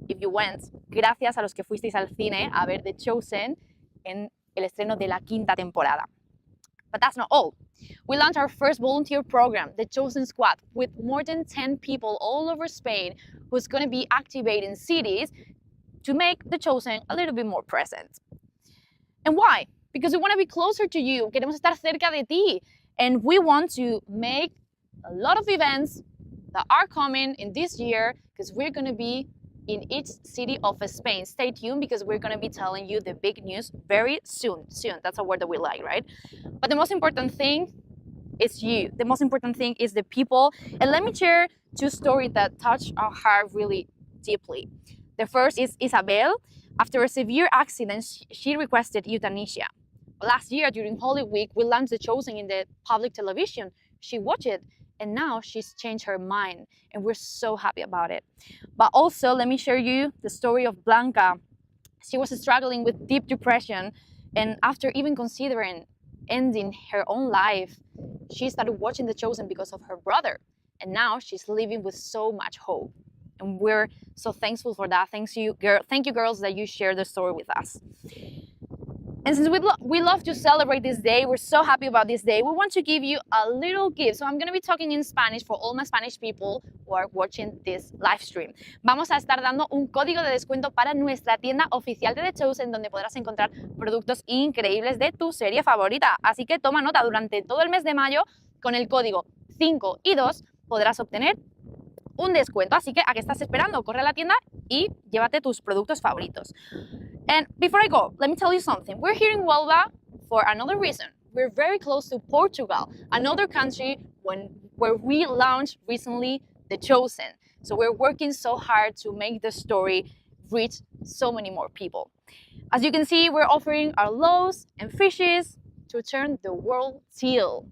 if you went. Gracias a los que fuisteis al cine a ver The Chosen en el estreno de la 5ª temporada. But that's not all. We launched our first volunteer program, The Chosen Squad, with more than 10 people all over Spain who's going to be activating cities to make The Chosen a little bit more present. And why? Because we want to be closer to you. Queremos estar cerca de ti. And we want to make a lot of events that are coming in this year because we're going to be in each city of Spain. Stay tuned because we're going to be telling you the big news very soon. Soon, that's a word that we like, right? But the most important thing is you. The most important thing is the people. And let me share 2 stories that touch our heart really deeply. The first is Isabel. After a severe accident, she requested euthanasia. Last year during Holy Week, we launched The Chosen in the public television. She watched it and now she's changed her mind and we're so happy about it. But also, let me share you the story of Blanca. She was struggling with deep depression and after even considering ending her own life, she started watching The Chosen because of her brother. And now she's living with so much hope. And we're so thankful for that. Thank you, girls, that you shared the story with us. And since we love to celebrate this day, we're so happy about this day, we want to give you a little gift. So I'm going to be talking in Spanish for all my Spanish people who are watching this live stream. Vamos a estar dando un código de descuento para nuestra tienda oficial de The Chosen, donde podrás encontrar productos increíbles de tu serie favorita. Así que toma nota, durante todo el mes de mayo, con el código 5 y 2 podrás obtener un descuento. Así que, ¿a qué estás esperando? Corre a la tienda y llévate tus productos favoritos. And before I go, let me tell you something. We're here in Huelva for another reason. We're very close to Portugal, another country where we launched recently The Chosen. So we're working so hard to make the story reach so many more people. As you can see, we're offering our loaves and fishes to turn the world teal.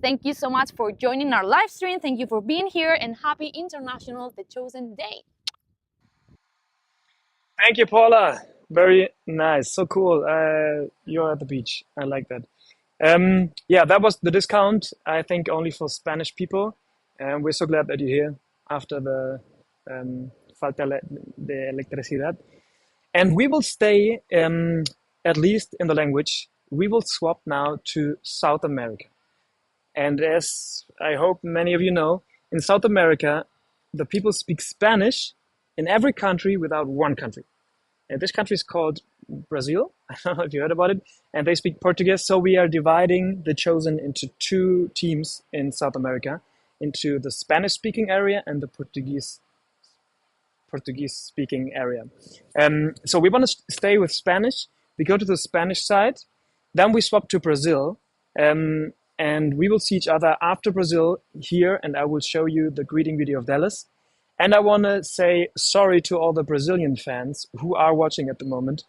Thank you so much for joining our live stream. Thank you for being here and happy International The Chosen Day. Thank you, Paula. Very nice. So cool. You're at the beach. I like that. Yeah, that was the discount, I think, only for Spanish people. And we're so glad that you're here after the falta de electricidad. And we will stay, at least in the language, we will swap now to South America. And as I hope many of you know, in South America, the people speak Spanish in every country without one country. And this country is called Brazil. I don't know if you heard about it. And they speak Portuguese. So we are dividing The Chosen into 2 teams in South America, into the Spanish-speaking area and the Portuguese-speaking area. So we want to stay with Spanish. We go to the Spanish side. Then we swap to Brazil. And we will see each other after Brazil here. And I will show you the greeting video of Dallas. And I want to say sorry to all the Brazilian fans who are watching at the moment.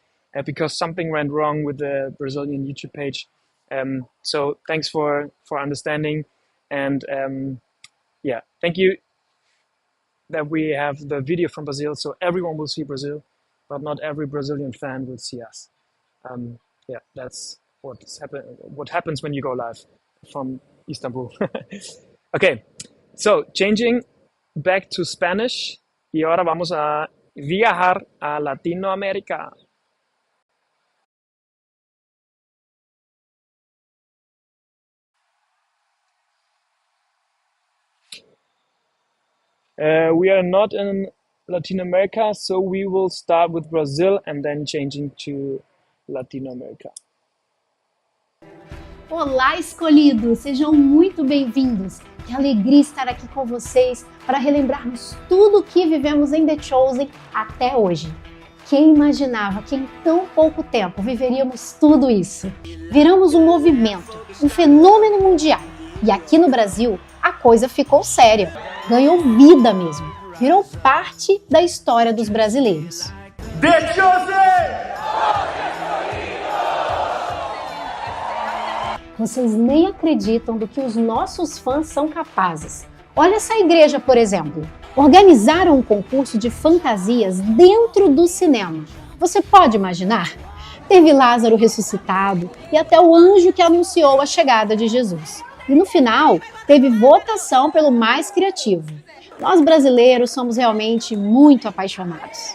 because something went wrong with the Brazilian YouTube page. So thanks for understanding, and yeah, thank you that we have the video from Brazil, so everyone will see Brazil, but not every Brazilian fan will see us. Yeah, that's what happens when you go live from Istanbul. Okay, so changing back to Spanish, y ahora vamos a viajar a Latinoamérica. We are not in Latin America, so we will start with Brazil and then changing to Latin America. Olá, escolhidos! Sejam muito bem-vindos! Que alegria estar aqui com vocês para relembrarmos tudo o que vivemos em The Chosen até hoje. Quem imaginava que em tão pouco tempo viveríamos tudo isso? Viramos um movimento, um fenômeno mundial. E aqui no Brasil, a coisa ficou séria. Ganhou vida mesmo. Virou parte da história dos brasileiros. The Chosen! Vocês nem acreditam do que os nossos fãs são capazes. Olha essa igreja, por exemplo. Organizaram um concurso de fantasias dentro do cinema. Você pode imaginar? Teve Lázaro ressuscitado e até o anjo que anunciou a chegada de Jesus. E no final, teve votação pelo mais criativo. Nós brasileiros somos realmente muito apaixonados.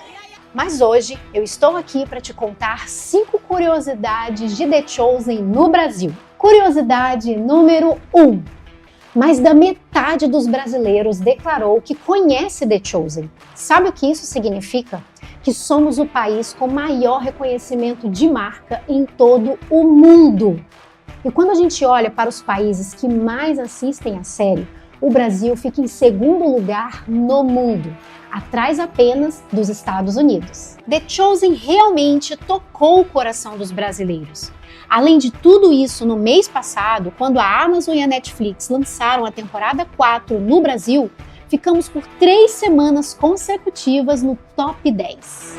Mas hoje eu estou aqui para te contar 5 curiosidades de The Chosen no Brasil. Curiosidade número 1. Mais da metade dos brasileiros declarou que conhece The Chosen. Sabe o que isso significa? Que somos o país com maior reconhecimento de marca em todo o mundo. E quando a gente olha para os países que mais assistem à série, o Brasil fica em segundo lugar no mundo, atrás apenas dos Estados Unidos. The Chosen realmente tocou o coração dos brasileiros. Além de tudo isso, no mês passado, quando a Amazon e a Netflix lançaram a temporada 4 no Brasil, ficamos por 3 semanas consecutivas no top 10.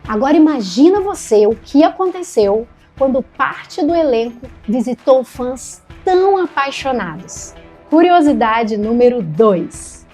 Agora imagina você o que aconteceu quando parte do elenco visitou fãs tão apaixonados. Curiosidade número 2.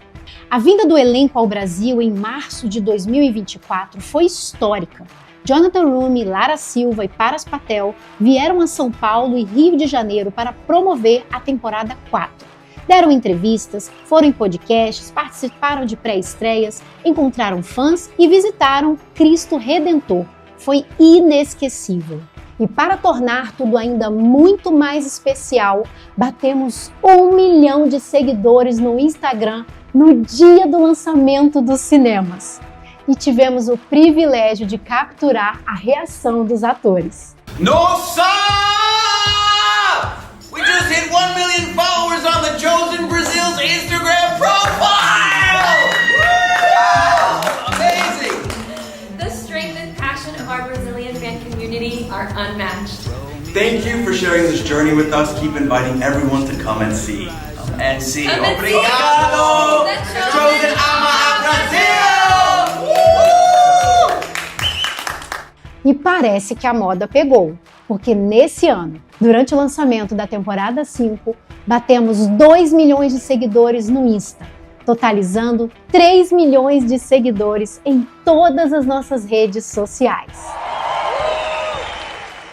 A vinda do elenco ao Brasil em março de 2024 foi histórica. Jonathan Rumi, Lara Silva e Paras Patel vieram a São Paulo e Rio de Janeiro para promover a temporada 4. Deram entrevistas, foram em podcasts, participaram de pré-estreias, encontraram fãs e visitaram Cristo Redentor. Foi inesquecível. E para tornar tudo ainda muito mais especial, batemos 1 milhão de seguidores no Instagram no dia do lançamento dos cinemas. E tivemos o privilégio de capturar a reação dos atores. Nossa! We just hit 1 million followers on the Chosen Brazil's Instagram profile! Amazing! The strength and passion of our Brazilian fan community are unmatched. Thank you for sharing this journey with us. Keep inviting everyone to come and see. Obrigado! The Chosen ama a Brasil! E parece que a moda pegou, porque nesse ano, durante o lançamento da temporada 5, batemos 2 milhões de seguidores no Insta, totalizando 3 milhões de seguidores em todas as nossas redes sociais.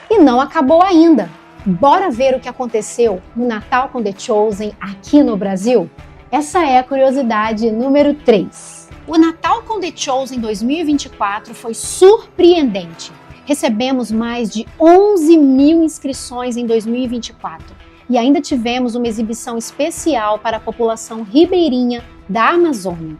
E não acabou ainda! Bora ver o que aconteceu no Natal com The Chosen aqui no Brasil? Essa é a curiosidade número 3. O Natal com The Chosen 2024 foi surpreendente. Recebemos mais de 11 mil inscrições em 2024 e ainda tivemos uma exibição especial para a população ribeirinha da Amazônia.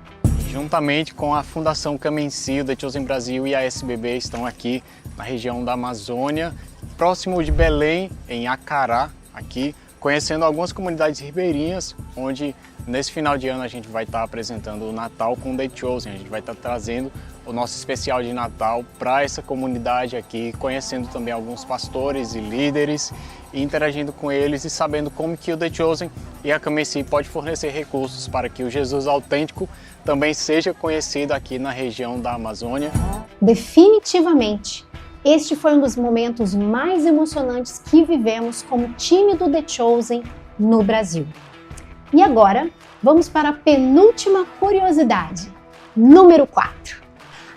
Juntamente com a Fundação Camencio, The Chosen Brasil e a SBB estão aqui na região da Amazônia, próximo de Belém, em Acará, aqui, conhecendo algumas comunidades ribeirinhas, onde nesse final de ano a gente vai estar apresentando o Natal com The Chosen. A gente vai estar trazendo o nosso especial de Natal para essa comunidade aqui, conhecendo também alguns pastores e líderes, interagindo com eles e sabendo como que o The Chosen e a Cameci pode fornecer recursos para que o Jesus autêntico também seja conhecido aqui na região da Amazônia. Definitivamente, este foi um dos momentos mais emocionantes que vivemos como time do The Chosen no Brasil. E agora, vamos para a penúltima curiosidade, número 4.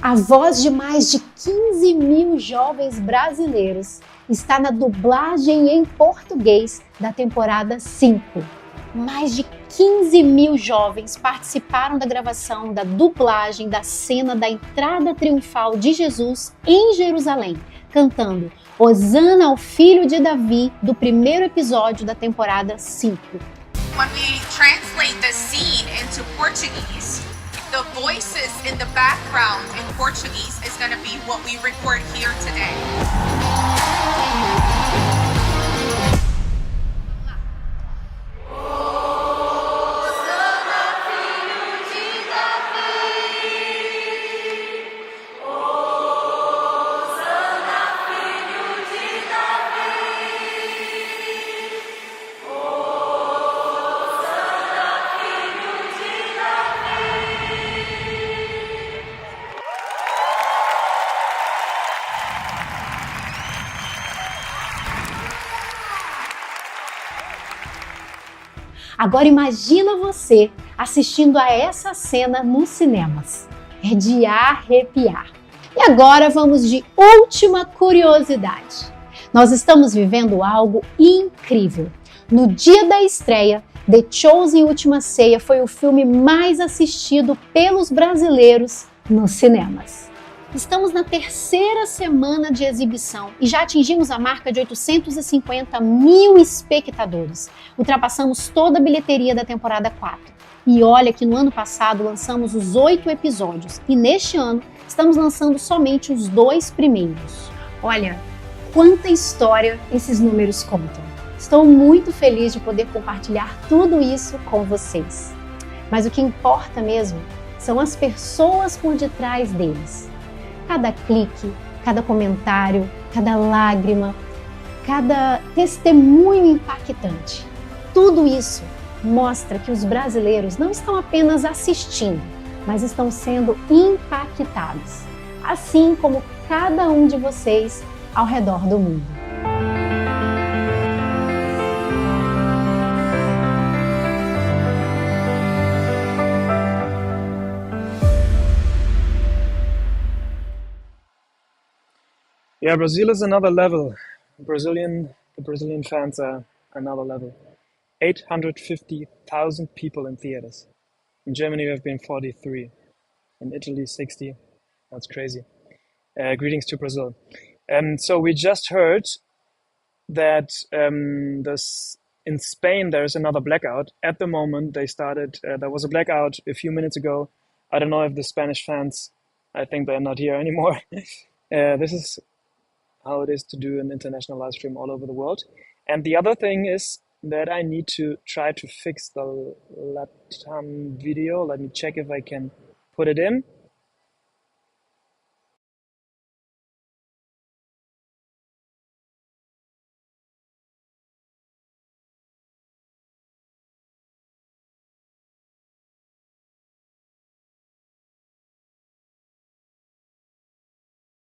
A voz de mais de 15 mil jovens brasileiros está na dublagem em português da temporada 5. Mais de 15 mil jovens participaram da gravação da dublagem da cena da entrada triunfal de Jesus em Jerusalém, cantando Hosana ao Filho de Davi do primeiro episódio da temporada 5. When we translate the scene into Portuguese, the voices in the background in Portuguese is going to be what we record here today. Agora imagina você assistindo a essa cena nos cinemas. É de arrepiar. E agora vamos de última curiosidade. Nós estamos vivendo algo incrível. No dia da estreia, The Chosen Última Ceia foi o filme mais assistido pelos brasileiros nos cinemas. Estamos na terceira semana de exibição e já atingimos a marca de 850 mil espectadores. Ultrapassamos toda a bilheteria da temporada 4. E olha que no ano passado lançamos os 8 episódios e neste ano estamos lançando somente os 2 primeiros. Olha, quanta história esses números contam. Estou muito feliz de poder compartilhar tudo isso com vocês. Mas o que importa mesmo são as pessoas por detrás deles. Cada clique, cada comentário, cada lágrima, cada testemunho impactante. Tudo isso mostra que os brasileiros não estão apenas assistindo, mas estão sendo impactados, assim como cada um de vocês ao redor do mundo. Yeah, Brazil is another level. The Brazilian fans are another level. 850,000 people in theaters. In Germany, there have been 43. In Italy, 60. That's crazy. Greetings to Brazil. So we just heard that in Spain there is another blackout. At the moment, there was a blackout a few minutes ago. I don't know if the Spanish fans, I think they're not here anymore. This is how it is to do an international live stream all over the world. And the other thing is that I need to try to fix the Latam video. Let me check if I can put it in.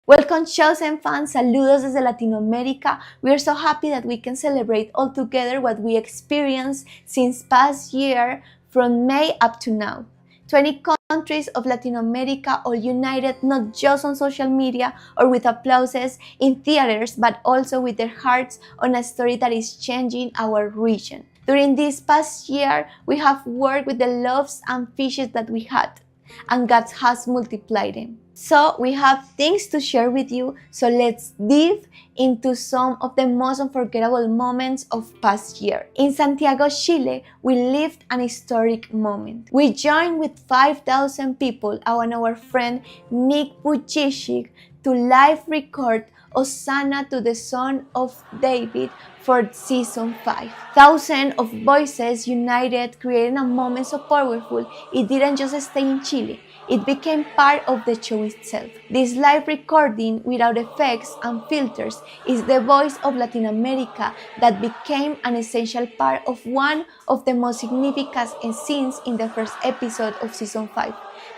Welcome Chosen fans, saludos desde Latinoamérica. We are so happy that we can celebrate all together what we experienced since past year from May up to now. 20 countries of Latin America all united not just on social media or with applauses in theaters, but also with their hearts on a story that is changing our region. During this past year, we have worked with the loaves and fishes that we had, and God has multiplied them. So we have things to share with you, so let's dive into some of the most unforgettable moments of past year. In Santiago, Chile, we lived an historic moment. We joined with 5,000 people and our friend Nick Vujicic to live record Hosanna to the Son of David for Season 5. Thousands of voices united, creating a moment so powerful, it didn't just stay in Chile. It became part of the Chosen itself. This live recording without effects and filters is the voice of Latin America that became an essential part of one of the most significant scenes in the first episode of season 5,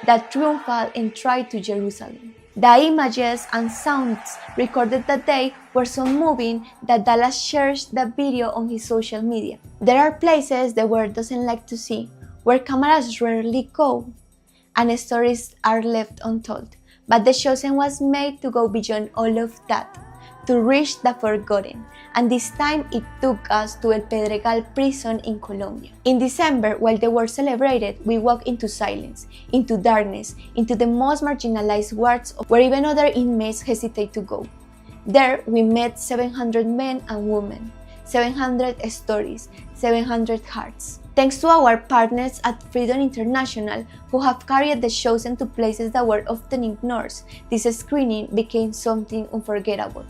that triumphal entry to Jerusalem. The images and sounds recorded that day were so moving that Dallas shares the video on his social media. There are places the world doesn't like to see, where cameras rarely go, and stories are left untold. But The Chosen was made to go beyond all of that, to reach the forgotten, and this time it took us to El Pedregal prison in Colombia. In December, while the world celebrated, we walked into silence, into darkness, into the most marginalized wards where even other inmates hesitate to go. There we met 700 men and women, 700 stories, 700 hearts. Thanks to our partners at Freedom International, who have carried The Chosen to places the world often ignores, this screening became something unforgettable.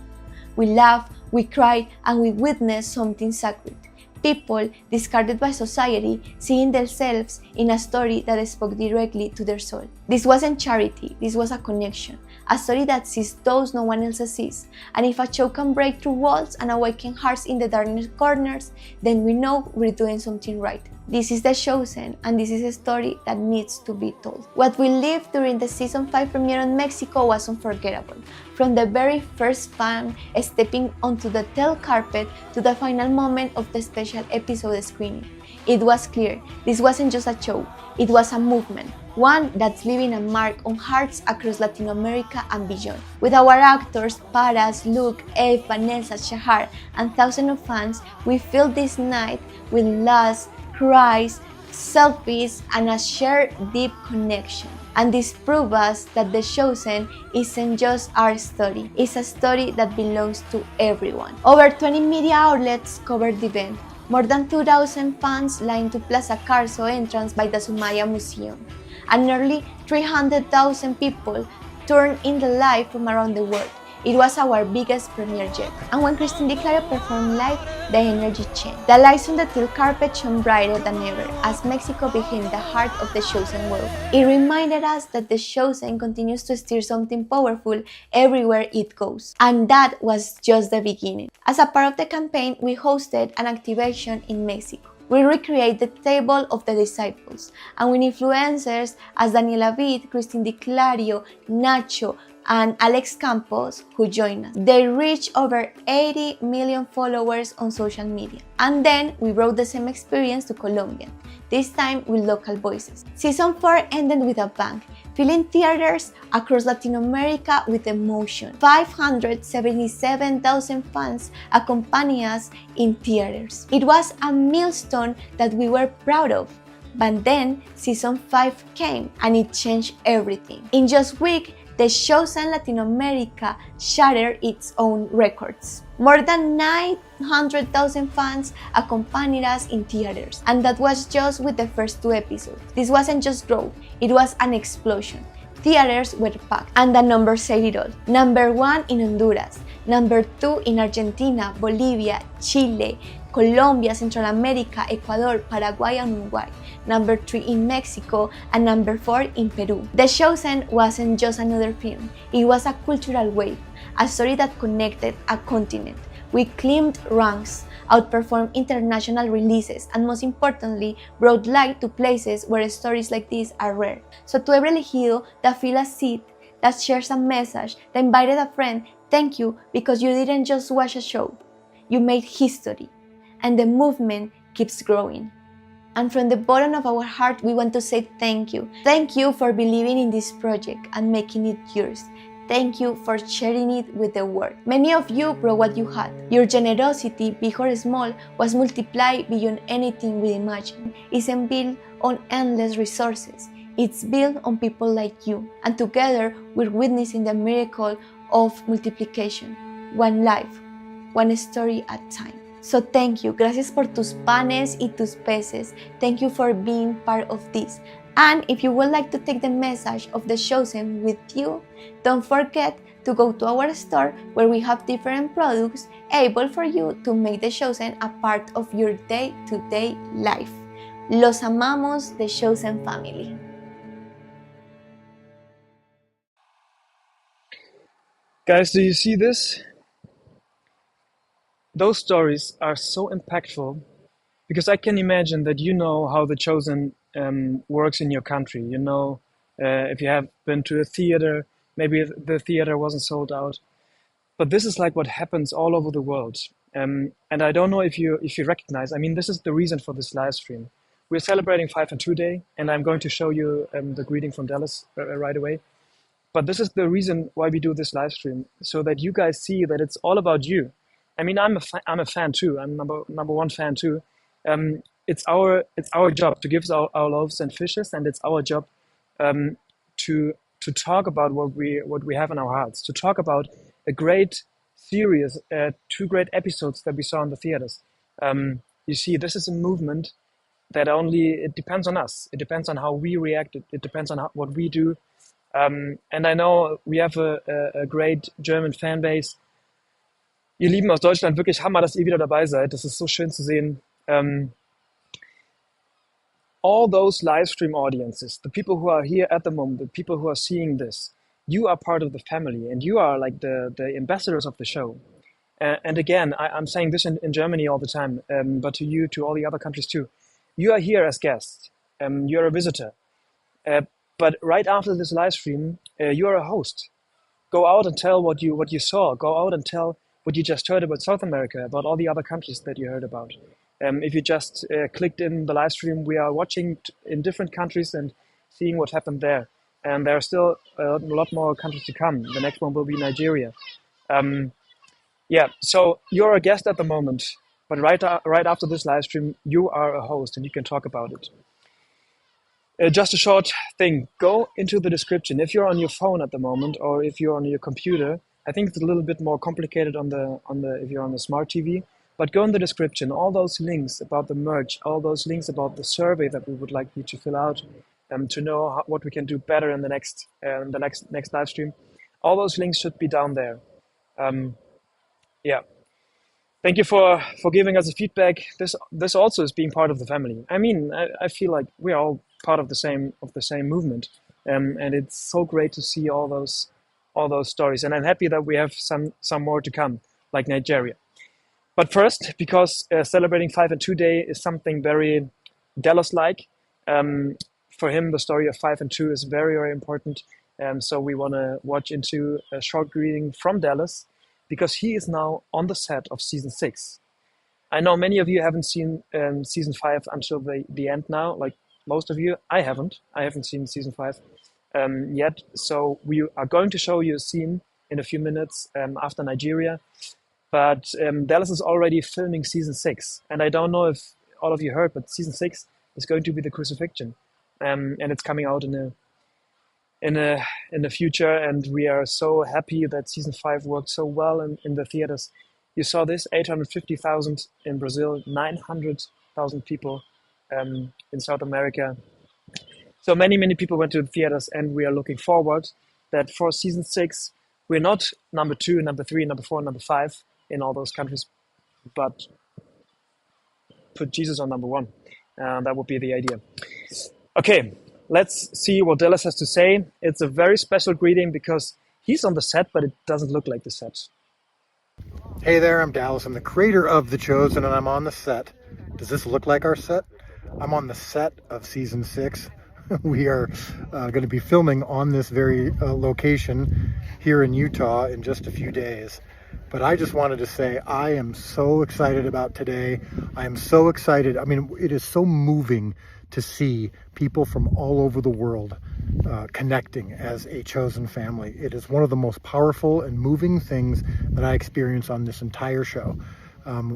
We laughed, we cried, and we witnessed something sacred. People, discarded by society, seeing themselves in a story that spoke directly to their soul. This wasn't charity, this was a connection. A story that sees those no one else sees. And if a show can break through walls and awaken hearts in the darkest corners, then we know we're doing something right. This is The Chosen, and this is a story that needs to be told. What we lived during the season 5 premiere in Mexico was unforgettable. From the very first fan stepping onto the tail carpet to the final moment of the special episode screening. It was clear, this wasn't just a show, it was a movement. One that's leaving a mark on hearts across Latin America and beyond. With our actors, Paras, Luke, Eve, Vanessa, Shahar, and thousands of fans, we filled this night with loss, cries, selfies, and a shared deep connection. And this proves us that The Chosen isn't just our story, it's a story that belongs to everyone. Over 20 media outlets covered the event. More than 2,000 fans lined to Plaza Carso entrance by the Sumaya Museum. And nearly 300,000 people turned in the live from around the world. It was our biggest premiere yet. And when Christine DiClario performed live, the energy changed. The lights on the teal carpet shone brighter than ever as Mexico became the heart of the Chosen world. It reminded us that the Chosen continues to stir something powerful everywhere it goes. And that was just the beginning. As a part of the campaign, we hosted an activation in Mexico. We recreate the table of the disciples, and with influencers as Daniela Vid, Christine DiClario, Nacho, and Alex Campos, who joined us. They reached over 80 million followers on social media. And then we brought the same experience to Colombia, this time with local voices. Season 4 ended with a bang, filling theaters across Latin America with emotion. 577,000 fans accompanied us in theaters. It was a milestone that we were proud of. But then Season 5 came and it changed everything. In just a week, The Chosen Latin America shattered its own records. More than 900,000 fans accompanied us in theaters, and that was just with the first 2 episodes. This wasn't just growth, it was an explosion. Theaters were packed, and the numbers said it all. Number 1 in Honduras, number 2 in Argentina, Bolivia, Chile, Colombia, Central America, Ecuador, Paraguay, and Uruguay. Number 3 in Mexico, and number 4 in Peru. The Chosen wasn't just another film, it was a cultural wave, a story that connected a continent. We climbed ranks, outperformed international releases, and most importantly, brought light to places where stories like this are rare. So to every elegido that filled a seat, that shares a message, that invited a friend, thank you, because you didn't just watch a show, you made history. And the movement keeps growing. And from the bottom of our heart, we want to say thank you. Thank you for believing in this project and making it yours. Thank you for sharing it with the world. Many of you brought what you had. Your generosity, big or small, was multiplied beyond anything we imagined. It isn't built on endless resources. It's built on people like you. And together, we're witnessing the miracle of multiplication. One life, one story at a time. So thank you. Gracias por tus panes y tus peces. Thank you for being part of this. And if you would like to take the message of The Chosen with you, don't forget to go to our store where we have different products able for you to make The Chosen a part of your day-to-day life. Los amamos, The Chosen family. Guys, do you see this? Those stories are so impactful because I can imagine that you know how The Chosen works in your country. You know, if you have been to a theater, maybe the theater wasn't sold out. But this is like what happens all over the world. And I don't know if you recognize. I mean, this is the reason for this live stream. We're celebrating 5 and 2 Day, and I'm going to show you the greeting from Dallas right away. But this is the reason why we do this live stream, so that you guys see that it's all about you. I mean, I'm a fan too. I'm number one fan too. It's our job to give our loaves and fishes, and it's our job to talk about what we have in our hearts. To talk about a great series, 2 great episodes that we saw in the theaters. You see, this is a movement that it depends on us. It depends on how we react. It depends on what we do. And I know we have a great German fanbase. Ihr Lieben aus Deutschland, wirklich Hammer, dass ihr wieder dabei seid. Das ist so schön zu sehen. All those live stream audiences, the people who are here at the moment, the people who are seeing this, you are part of the family, and you are like the ambassadors of the show. And again, I'm saying this in Germany all the time, but to you, to all the other countries too. You are here as guests. You're a visitor. But right after this live stream, you are a host. Go out and tell what you saw. Go out and tell what you just heard about South America, about all the other countries that you heard about. If you just clicked in the live stream, we are watching in different countries and seeing what happened there. And there are still a lot more countries to come. The next one will be Nigeria. Yeah, so you're a guest at the moment, but right after this live stream, you are a host and you can talk about it. Just a short thing, go into the description. If you're on your phone at the moment, or if you're on your computer, I think it's a little bit more complicated if you're on the smart TV, but go in the description, all those links about the merch, all those links about the survey that we would like you to fill out, to know what we can do better in the next live stream. All those links should be down there. Yeah. Thank you for giving us a feedback. This also is being part of the family. I mean, I feel like we're all part of the same movement, and it's so great to see all those stories. And I'm happy that we have some more to come, like Nigeria. But first, because celebrating 5 and 2 Day is something very Dallas-like. For him, the story of 5 and 2 is very, very important. So we want to watch into a short greeting from Dallas, because he is now on the set of season 6. I know many of you haven't seen season 5 until the end now, like most of you. I haven't seen season 5 yet. So we are going to show you a scene in a few minutes after Nigeria. But Dallas is already filming season 6. And I don't know if all of you heard, but season 6 is going to be the crucifixion. And it's coming out in the future, and we are so happy that season 5 worked so well in the theaters. You saw this, 850,000 in Brazil, 900,000 people in South America. So many people went to the theaters, and we are looking forward that for season 6, we're not number 2, number 3, number 4, number 5 in all those countries, but put Jesus on number 1. That would be the idea. Okay. Let's see what Dallas has to say. It's a very special greeting because he's on the set, but it doesn't look like the set. Hey there, I'm Dallas. I'm the creator of The Chosen, and I'm on the set. Does this look like our set? I'm on the set of season 6. We are going to be filming on this very location here in Utah in just a few days. But I just wanted to say I am so excited about today. I am so excited. I mean, it is so moving to see people from all over the world connecting as a chosen family. It is one of the most powerful and moving things that I experience on this entire show.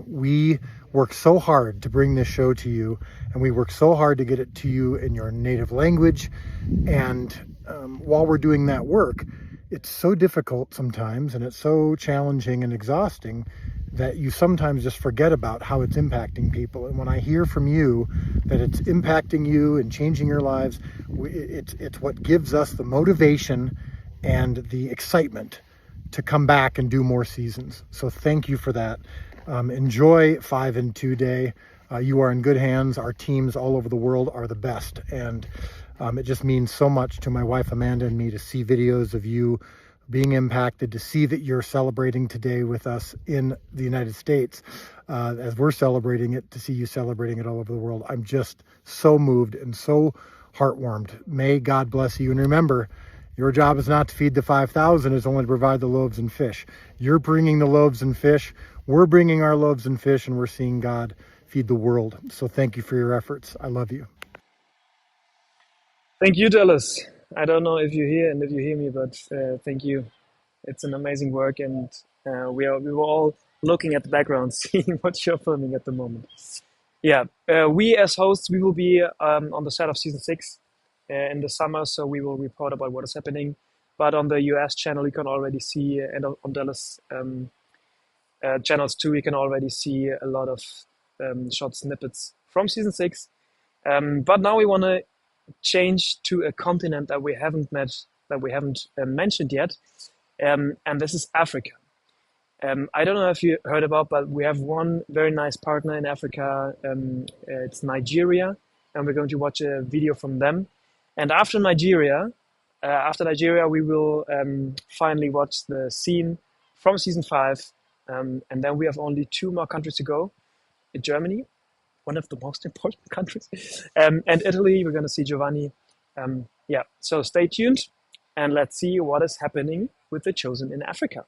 We work so hard to bring this show to you, and we work so hard to get it to you in your native language. And while we're doing that work, it's so difficult sometimes, and it's so challenging and exhausting that you sometimes just forget about how it's impacting people. And when I hear from you that it's impacting you and changing your lives, it's what gives us the motivation and the excitement to come back and do more seasons. So thank you for that. Enjoy 5 and 2 Day. You are in good hands. Our teams all over the world are the best. And it just means so much to my wife Amanda and me to see videos of you being impacted, to see that you're celebrating today with us in the United States, as we're celebrating it, to see you celebrating it all over the world. I'm just so moved and so heartwarmed. May God bless you. And remember, your job is not to feed the 5,000, it's only to provide the loaves and fish. You're bringing the loaves and fish. We're bringing our loaves and fish, and we're seeing God feed the world. So thank you for your efforts. I love you. Thank you, Dallas. I don't know if you're here and if you hear me, but thank you. It's an amazing work, and we were all looking at the background, seeing what you're filming at the moment. Yeah, we as hosts, we will be on the set of season 6 in the summer, so we will report about what is happening. But on the US channel, you can already see, and on Dallas channels too, you can already see a lot of short snippets from season 6. But now we want to change to a continent that we haven't mentioned yet, and this is Africa. I don't know if you heard about, but we have one very nice partner in Africa. It's Nigeria, and we're going to watch a video from them. And after Nigeria, we will finally watch the scene from season 5, and then we have only 2 more countries to go. Germany, one of the most important countries, and Italy. We're going to see Giovanni. Yeah, so stay tuned, and let's see what is happening with The Chosen in Africa.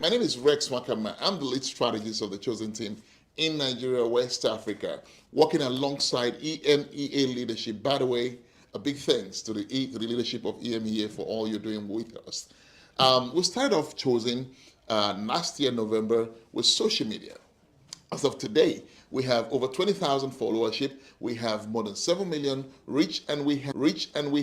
My name is Rex Wakama. I'm the lead strategist of the Chosen team in Nigeria, West Africa, working alongside EMEA leadership. By the way, a big thanks to the leadership of EMEA for all you're doing with us. We started off Chosen last year, November, with social media. As of today, we have over 20,000 followership. We have more than 7 million reach, and we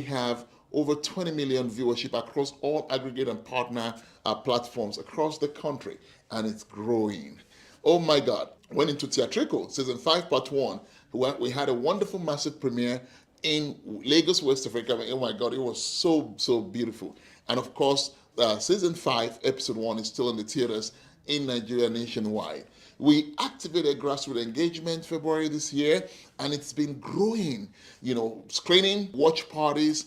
have over 20 million viewership across all aggregate and partner platforms across the country, and it's growing. Oh my God! Went into theatrical season 5, part 1. We had a wonderful, massive premiere in Lagos, West Africa. Oh my God! It was so beautiful. And of course, season 5, episode 1 is still in the theaters in Nigeria nationwide. We activated grassroots engagement February this year, and it's been growing. Screening, watch parties,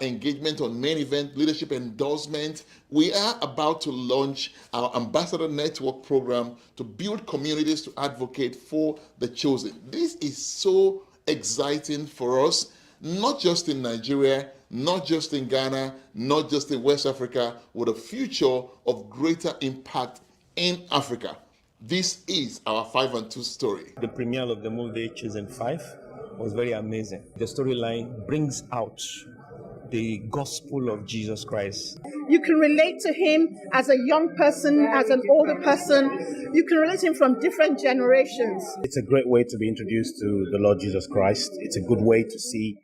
engagement on main event, leadership endorsement. We are about to launch our Ambassador Network program to build communities to advocate for the Chosen. This is so exciting for us, not just in Nigeria, not just in Ghana, not just in West Africa, with a future of greater impact in Africa. This is our 5 and 2 story. The premiere of the movie Chosen 5 was very amazing. The storyline brings out the gospel of Jesus Christ. You can relate to him as a young person, as an older person. You can relate to him from different generations. It's a great way to be introduced to the Lord Jesus Christ. It's a good way to see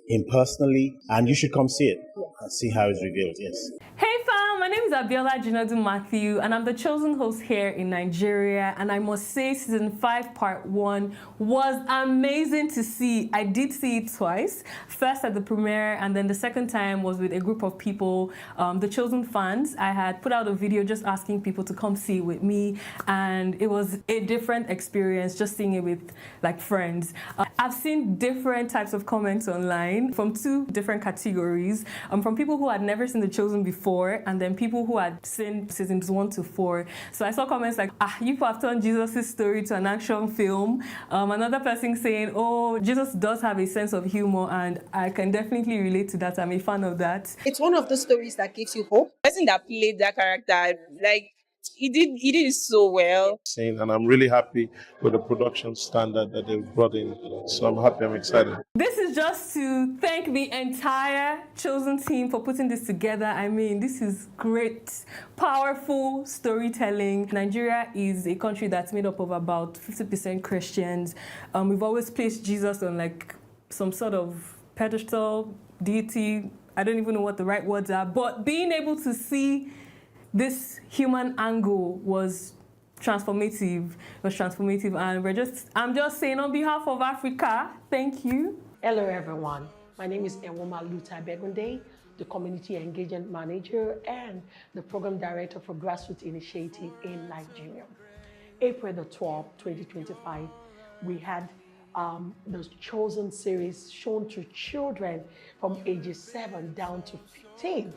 him personally, and you should come see it and see how it's revealed. Yes. Hey fam, my name is Abiola Jinadu Matthew, and I'm the chosen host here in Nigeria. And I must say, season 5, part 1 was amazing to see. I did see it twice. First at the premiere, and then the second time was with a group of people, the chosen fans. I had put out a video just asking people to come see it with me, and it was a different experience just seeing it with like friends. I've seen different types of comments online from 2 different categories, from people who had never seen The Chosen before, and then people who had seen seasons 1 to 4. So I saw comments like, you have turned Jesus' story to an action film. Another person saying, oh, Jesus does have a sense of humor, and I can definitely relate to that. I'm a fan of that. It's one of the stories that gives you hope. The person that played that character, like, he did it so well. And I'm really happy with the production standard that they've brought in. So I'm happy, I'm excited. This is just to thank the entire Chosen team for putting this together. I mean, this is great, powerful storytelling. Nigeria is a country that's made up of about 50% Christians. We've always placed Jesus on like some sort of pedestal, deity. I don't even know what the right words are, but being able to see this human angle was transformative. It was transformative, and I'm just saying on behalf of Africa, thank you. Hello everyone, my name is Enwoma Luta Begunde, the Community Engagement Manager and the Program Director for Grassroots Initiative in Nigeria. April the 12th, 2025, we had the Chosen series shown to children from ages 7 down to 15.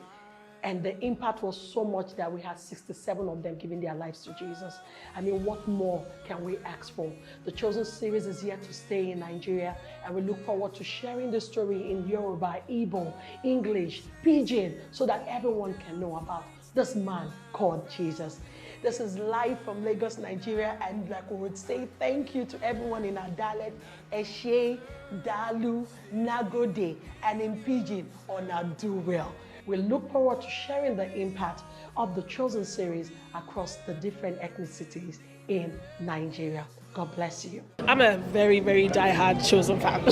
And the impact was so much that we had 67 of them giving their lives to Jesus. I mean, what more can we ask for? The Chosen series is here to stay in Nigeria, and we look forward to sharing the story in Yoruba, Igbo, English, Pidgin, so that everyone can know about this man called Jesus. This is live from Lagos, Nigeria, and like we would say, thank you to everyone in our dialect, Eshe, Dalu, Nagode, and in Pidgin, Ona Do Well. We look forward to sharing the impact of the Chosen series across the different ethnicities in Nigeria. God bless you. I'm a very, very diehard Chosen fan.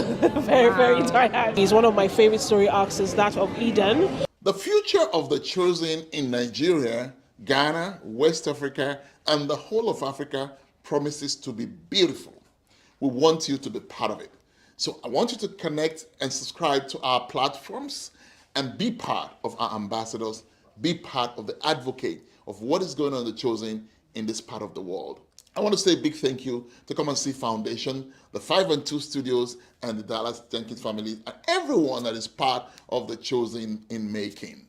very diehard. He's one of my favorite story arcs is that of Eden. The future of the Chosen in Nigeria, Ghana, West Africa, and the whole of Africa promises to be beautiful. We want you to be part of it. So I want you to connect and subscribe to our platforms and be part of our ambassadors, be part of the advocate of what is going on in the Chosen in this part of the world. I want to say a big thank you to Come and See Foundation, the 5 and 2 Studios, and the Dallas Jenkins family, and everyone that is part of the Chosen in making.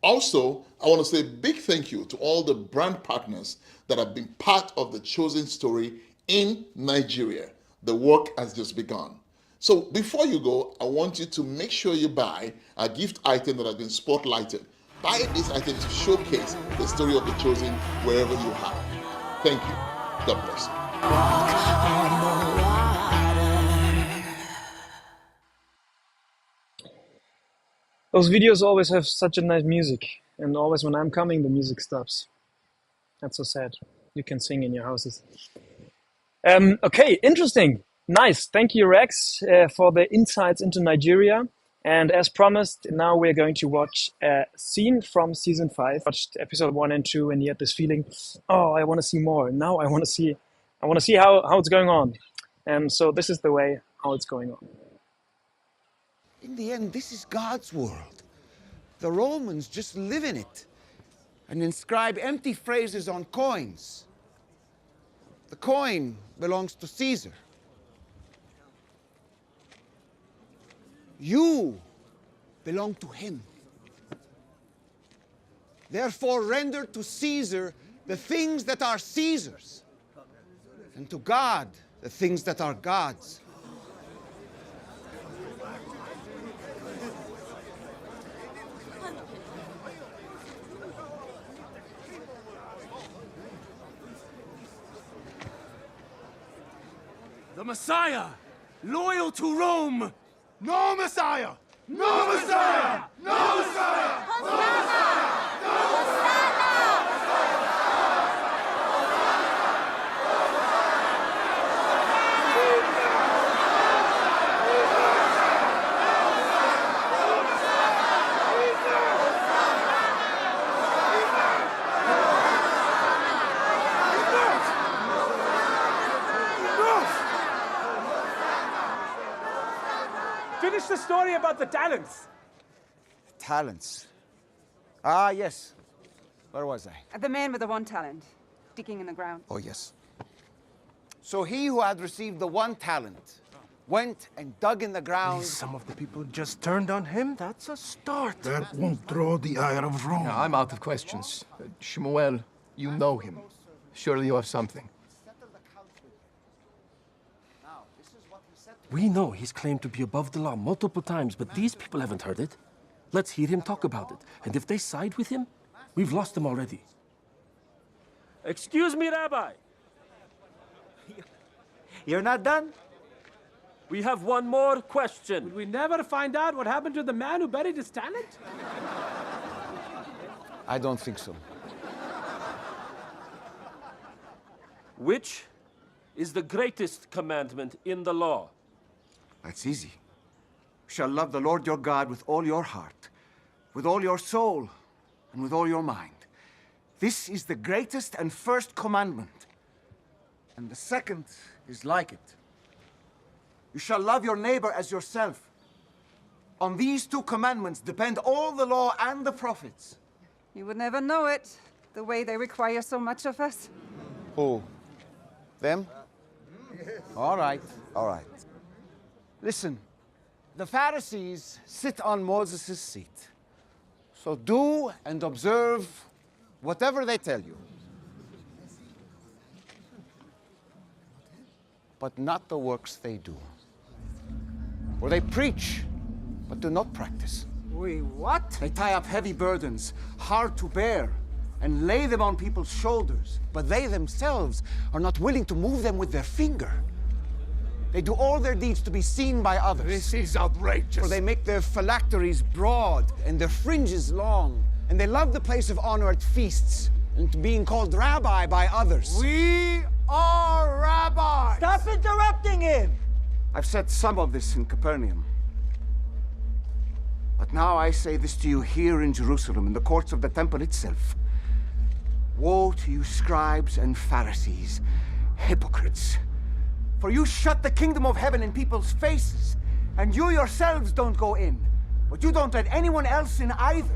Also, I want to say a big thank you to all the brand partners that have been part of the Chosen story in Nigeria. The work has just begun. So before you go, I want you to make sure you buy a gift item that has been spotlighted. Buy this item to showcase the story of the Chosen wherever you are. Thank you. God bless you. Those videos always have such a nice music, and always when I'm coming, the music stops. That's so sad. You can sing in your houses. Okay, interesting. Nice. Thank you, Rex, for the insights into Nigeria. And as promised, now we're going to watch a scene from season 5. Watched episode 1 and 2, and you had this feeling, oh, I want to see more. Now I want to see how it's going on. And so this is the way how it's going on. In the end, this is God's world. The Romans just live in it and inscribe empty phrases on coins. The coin belongs to Caesar. You belong to him. Therefore, render to Caesar the things that are Caesar's, and to God the things that are God's. The Messiah, loyal to Rome. No Messiah! No Messiah! No Messiah! Hosanna! No Finish the story about the talents. Talents? Ah, yes. Where was I? The man with the 1 talent, digging in the ground. Oh, yes. So he who had received the 1 talent went and dug in the ground. Some of the people just turned on him. That's a start. That won't draw the ire of Rome. Yeah, I'm out of questions. Shmuel, you know him. Surely you have something. We know he's claimed to be above the law multiple times, but these people haven't heard it. Let's hear him talk about it. And if they side with him, we've lost them already. Excuse me, Rabbi. You're not done? We have one more question. Will we never find out what happened to the man who buried his talent? I don't think so. Which is the greatest commandment in the law? That's easy. You shall love the Lord your God with all your heart, with all your soul and with all your mind. This is the greatest and first commandment. And the second is like it. You shall love your neighbor as yourself. On these two commandments depend all the law and the prophets. You would never know it, the way they require so much of us. Who? Them? All right, all right. Listen, the Pharisees sit on Moses' seat. So do and observe whatever they tell you. But not the works they do. For they preach, but do not practice. Wait, what? They tie up heavy burdens, hard to bear, and lay them on people's shoulders. But they themselves are not willing to move them with their finger. They do all their deeds to be seen by others. This is outrageous. For they make their phylacteries broad and their fringes long. And they love the place of honor at feasts and to being called rabbi by others. We are rabbis. Stop interrupting him. I've said some of this in Capernaum. But now I say this to you here in Jerusalem, in the courts of the temple itself. Woe to you, scribes and Pharisees, hypocrites! For you shut the kingdom of heaven in people's faces, and you yourselves don't go in, but you don't let anyone else in either.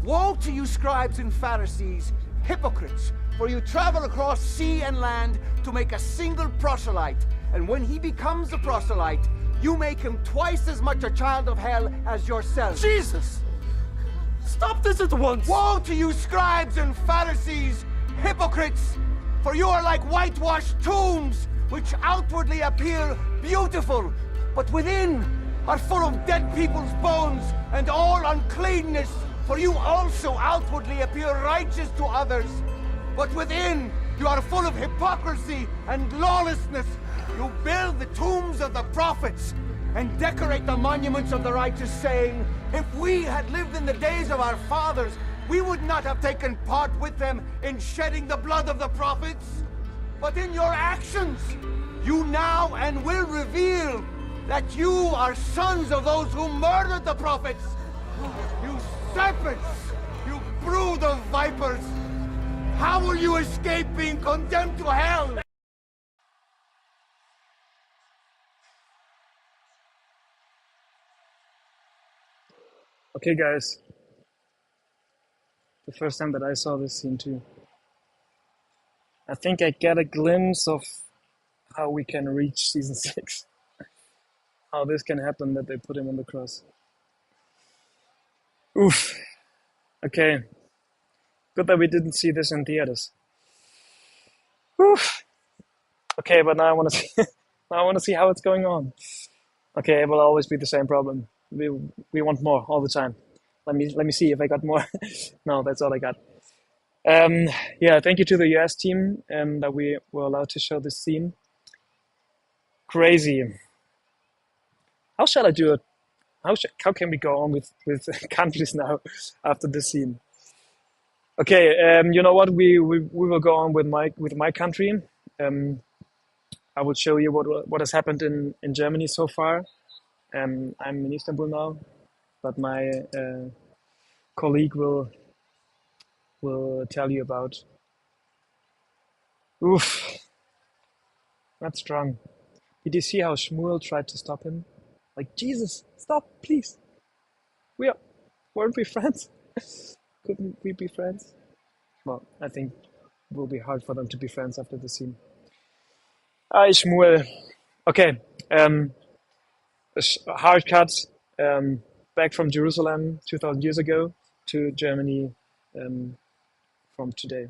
Woe to you, scribes and Pharisees, hypocrites! For you travel across sea and land to make a single proselyte, and when he becomes a proselyte, you make him twice as much a child of hell as yourself. Jesus! Stop this at once! Woe to you, scribes and Pharisees, hypocrites! For you are like whitewashed tombs, which outwardly appear beautiful, but within are full of dead people's bones and all uncleanness. For you also outwardly appear righteous to others, but within you are full of hypocrisy and lawlessness. You build the tombs of the prophets and decorate the monuments of the righteous, saying, if we had lived in the days of our fathers, we would not have taken part with them in shedding the blood of the prophets. But in your actions, you now and will reveal that you are sons of those who murdered the prophets. You serpents, you brood of vipers, how will you escape being condemned to hell? Okay, guys. The first time that I saw this scene too. I think I get a glimpse of how we can reach season 6. How this can happen that they put him on the cross. Oof. Okay. Good that we didn't see this in theaters. Oof. Okay, but now I want to see. Now I want to see how it's going on. Okay, it will always be the same problem. We want more all the time. Let me see if I got more. No, that's all I got. Yeah, thank you to the US team that we were allowed to show this scene. Crazy. How shall I do it? How can we go on with countries now after this scene? Okay, you know what? We will go on with my country. I will show you what has happened in Germany so far. I'm in Istanbul now, but my colleague will tell you about. Oof, that's strong. Did you see how Shmuel tried to stop him? Like, Jesus, stop, please. Weren't we friends? Couldn't we be friends? Well, I think it will be hard for them to be friends after the scene. Shmuel. Okay, hard cut back from Jerusalem 2,000 years ago to Germany from today.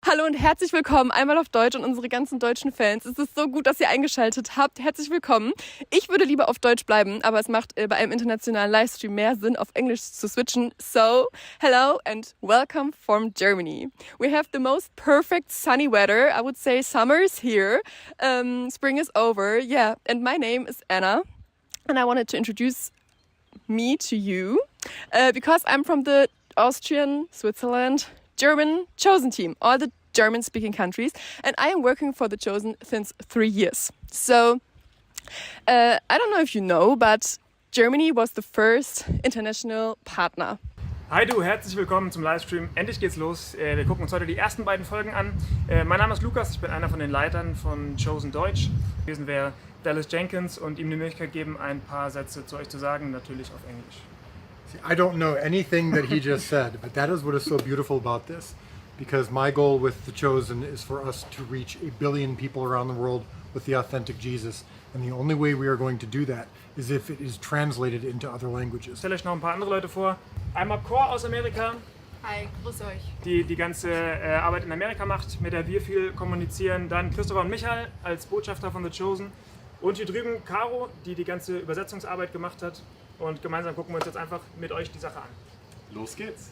Hallo und herzlich willkommen einmal auf Deutsch und unsere ganzen deutschen Fans. Es ist so gut, dass ihr eingeschaltet habt. Herzlich willkommen. Ich würde lieber auf Deutsch bleiben, aber es macht bei einem internationalen Livestream mehr Sinn, auf Englisch zu switchen. So, hello and welcome from Germany. We have the most perfect sunny weather. I would say summer is here. Spring is over. Yeah, and my name is Anna. And I wanted to introduce me to you because I'm from the Austrian, Switzerland, German chosen team. All the German-speaking countries, and I am working for The Chosen since 3 years. So, I don't know if you know, but Germany was the first international partner. Hi du, herzlich willkommen zum Livestream. Endlich geht's los. Wir gucken uns heute die ersten beiden Folgen an. Mein Name ist Lukas, ich bin einer von den Leitern von Chosen Deutsch. Gewesen wäre Dallas Jenkins und ihm die Möglichkeit geben, ein paar Sätze zu euch zu sagen, natürlich auf Englisch. See, I don't know anything that he just said, but that is what is so beautiful about this. Because my goal with The Chosen is for us to reach 1 billion people around the world with the authentic Jesus. And the only way we are going to do that is if it is translated into other languages. Ich stelle euch noch ein paar andere Leute vor. Einmal Cor aus Amerika. Hi, grüß euch. Die ganze Arbeit in Amerika macht, mit der wir viel kommunizieren. Dann Christopher und Michael als Botschafter von The Chosen. Und hier drüben Caro, die ganze Übersetzungsarbeit gemacht hat. Und gemeinsam gucken wir uns jetzt einfach mit euch die Sache an. Los geht's!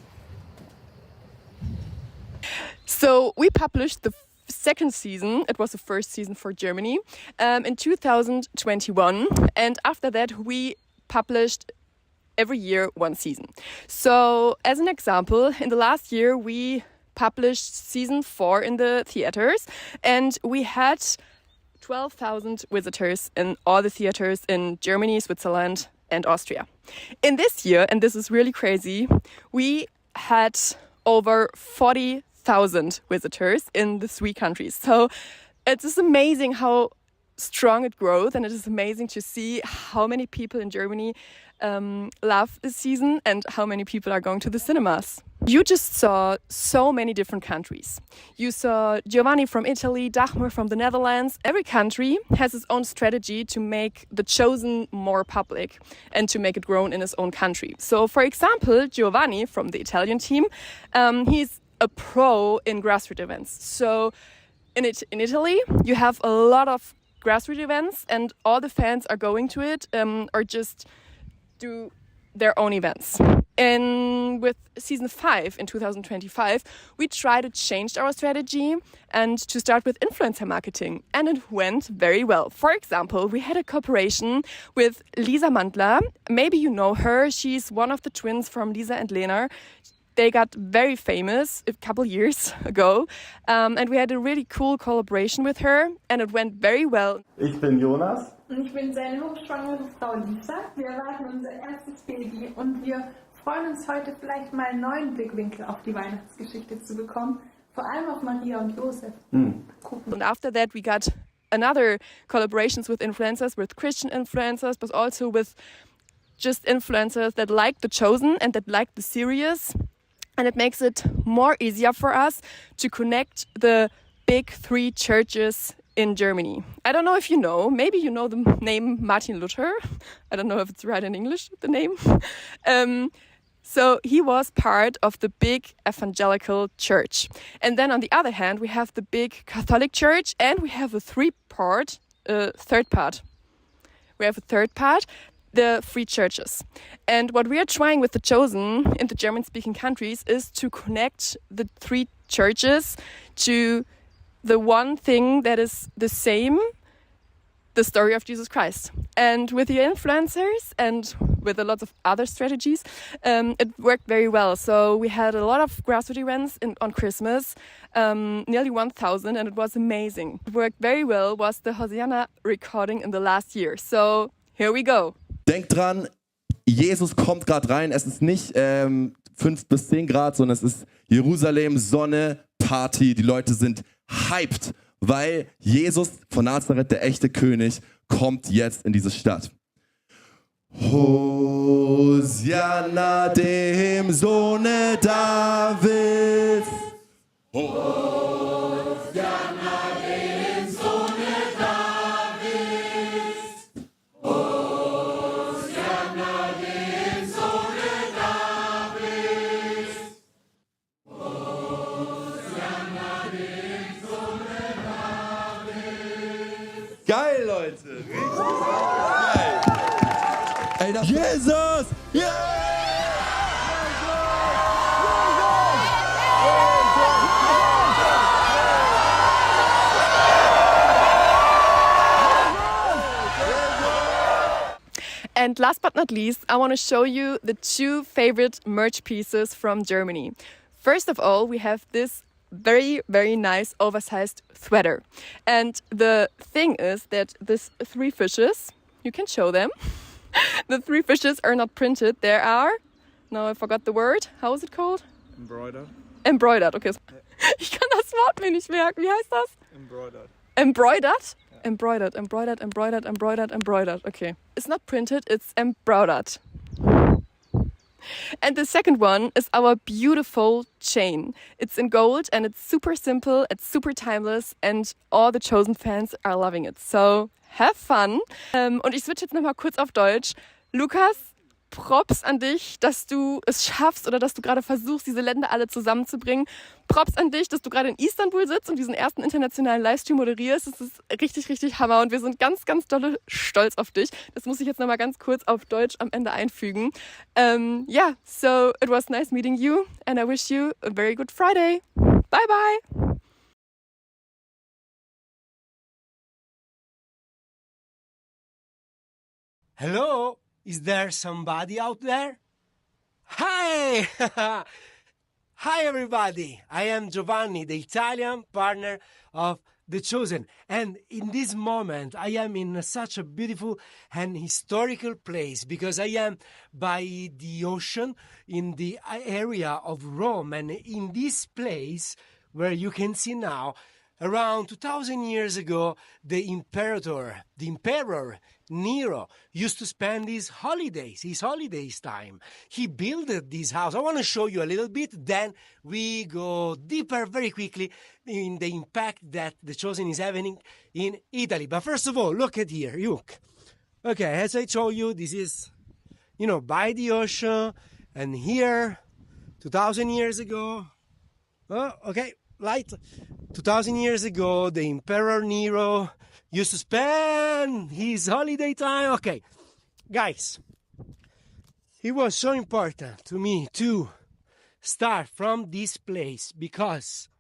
So we published the second season, it was the first season for Germany, in 2021. And after that we published every year one season. So as an example, in the last year we published season 4 in the theaters, and we had 12,000 visitors in all the theaters in Germany, Switzerland and Austria. In this year, and this is really crazy, we had over 40,000 visitors in the 3 countries. So it is amazing how strong it grows, and it is amazing to see how many people in Germany love this season and how many people are going to the cinemas. You just saw so many different countries. You saw Giovanni from Italy, Dagmar from the Netherlands. Every country has its own strategy to make The Chosen more public and to make it grown in its own country. So, for example, Giovanni from the Italian team, he's a pro in grassroots events. So in Italy, you have a lot of grassroots events, and all the fans are going to it or just do their own events. And with season 5 in 2025, we tried to change our strategy and to start with influencer marketing. And it went very well. For example, we had a cooperation with Lisa Mandler. Maybe you know her. She's one of the twins from Lisa and Lena. They got very famous a couple years ago. And we had a really cool collaboration with her. And it went very well. Ich bin Jonas. Und ich bin seine hochschwangere Frau Lisa. Wir erwarten unser erstes Baby und wir freuen uns heute vielleicht mal einen neuen Blickwinkel auf die Weihnachtsgeschichte zu bekommen, vor allem auf Maria und Josef. And after that we got another collaborations with influencers, with Christian influencers, but also with just influencers that like The Chosen and that like the series. And it makes it more easier for us to connect the big 3 churches in Germany. I don't know if you know, maybe you know the name Martin Luther. I don't know if it's right in English, the name. So he was part of the big evangelical church. And then on the other hand, we have the big Catholic church, and we have a third part. We have a third part, the 3 churches. And what we are trying with The Chosen in the German-speaking countries is to connect the 3 churches to the one thing that is the same, the story of Jesus Christ. And with the influencers and with a lot of other strategies, it worked very well. So we had a lot of grassroots events on Christmas, nearly 1,000, and it was amazing. It worked very well, was the Hosanna recording in the last year. So here we go. Denkt dran, Jesus kommt gerade rein. Es ist nicht 5 bis 10 Grad, sondern es ist Jerusalem, Sonne, Party. Die Leute sind hyped, weil Jesus von Nazareth, der echte König, kommt jetzt in diese Stadt. Hosianna dem Sohne Davids. Hosianna dem Sohne Davids. Hosianna dem Sohne Davids. Hosianna dem Sohne Davids. Geil, Leute! Richtig geil! Ey, das Jesus! Yeah! And last but not least, I want to show you the 2 favorite merch pieces from Germany. First of all, we have this very, very nice oversized sweater. And the thing is that these 3 fishes, you can show them. The 3 fishes are not printed. There are, now I forgot the word. How is it called? Embroidered. Embroidered, okay. Ich kann das Wort mir nicht merken. Wie heißt das? Embroidered. Embroidered? Embroidered, embroidered, embroidered, embroidered, embroidered. Okay. It's not printed, it's embroidered. And the second one is our beautiful chain. It's in gold and it's super simple, it's super timeless and all the Chosen fans are loving it. So have fun. Und ich switch jetzt nochmal kurz auf Deutsch. Lukas, Props an dich, dass du es schaffst oder dass du gerade versuchst, diese Länder alle zusammenzubringen. Props an dich, dass du gerade in Istanbul sitzt und diesen ersten internationalen Livestream moderierst. Das ist richtig, richtig Hammer und wir sind ganz, ganz dolle stolz auf dich. Das muss ich jetzt nochmal ganz kurz auf Deutsch am Ende einfügen. Yeah, so it was nice meeting you and I wish you a very good Friday. Bye, bye. Hello? Is there somebody out there? Hi! Hi, everybody. I am Giovanni, the Italian partner of The Chosen. And in this moment, I am in such a beautiful and historical place because I am by the ocean in the area of Rome. And in this place, where you can see now, around 2,000 years ago, the emperor Nero used to spend his holidays time. He built this house. I want to show you a little bit, then we go deeper very quickly in the impact that The Chosen is having in Italy. But first of all, look at here, look. Okay, as I told you, this is, by the ocean, and here, 2,000 years ago, light. 2,000 years ago, the Emperor Nero used to spend his holiday time. Okay, guys, it was so important to me to start from this place because,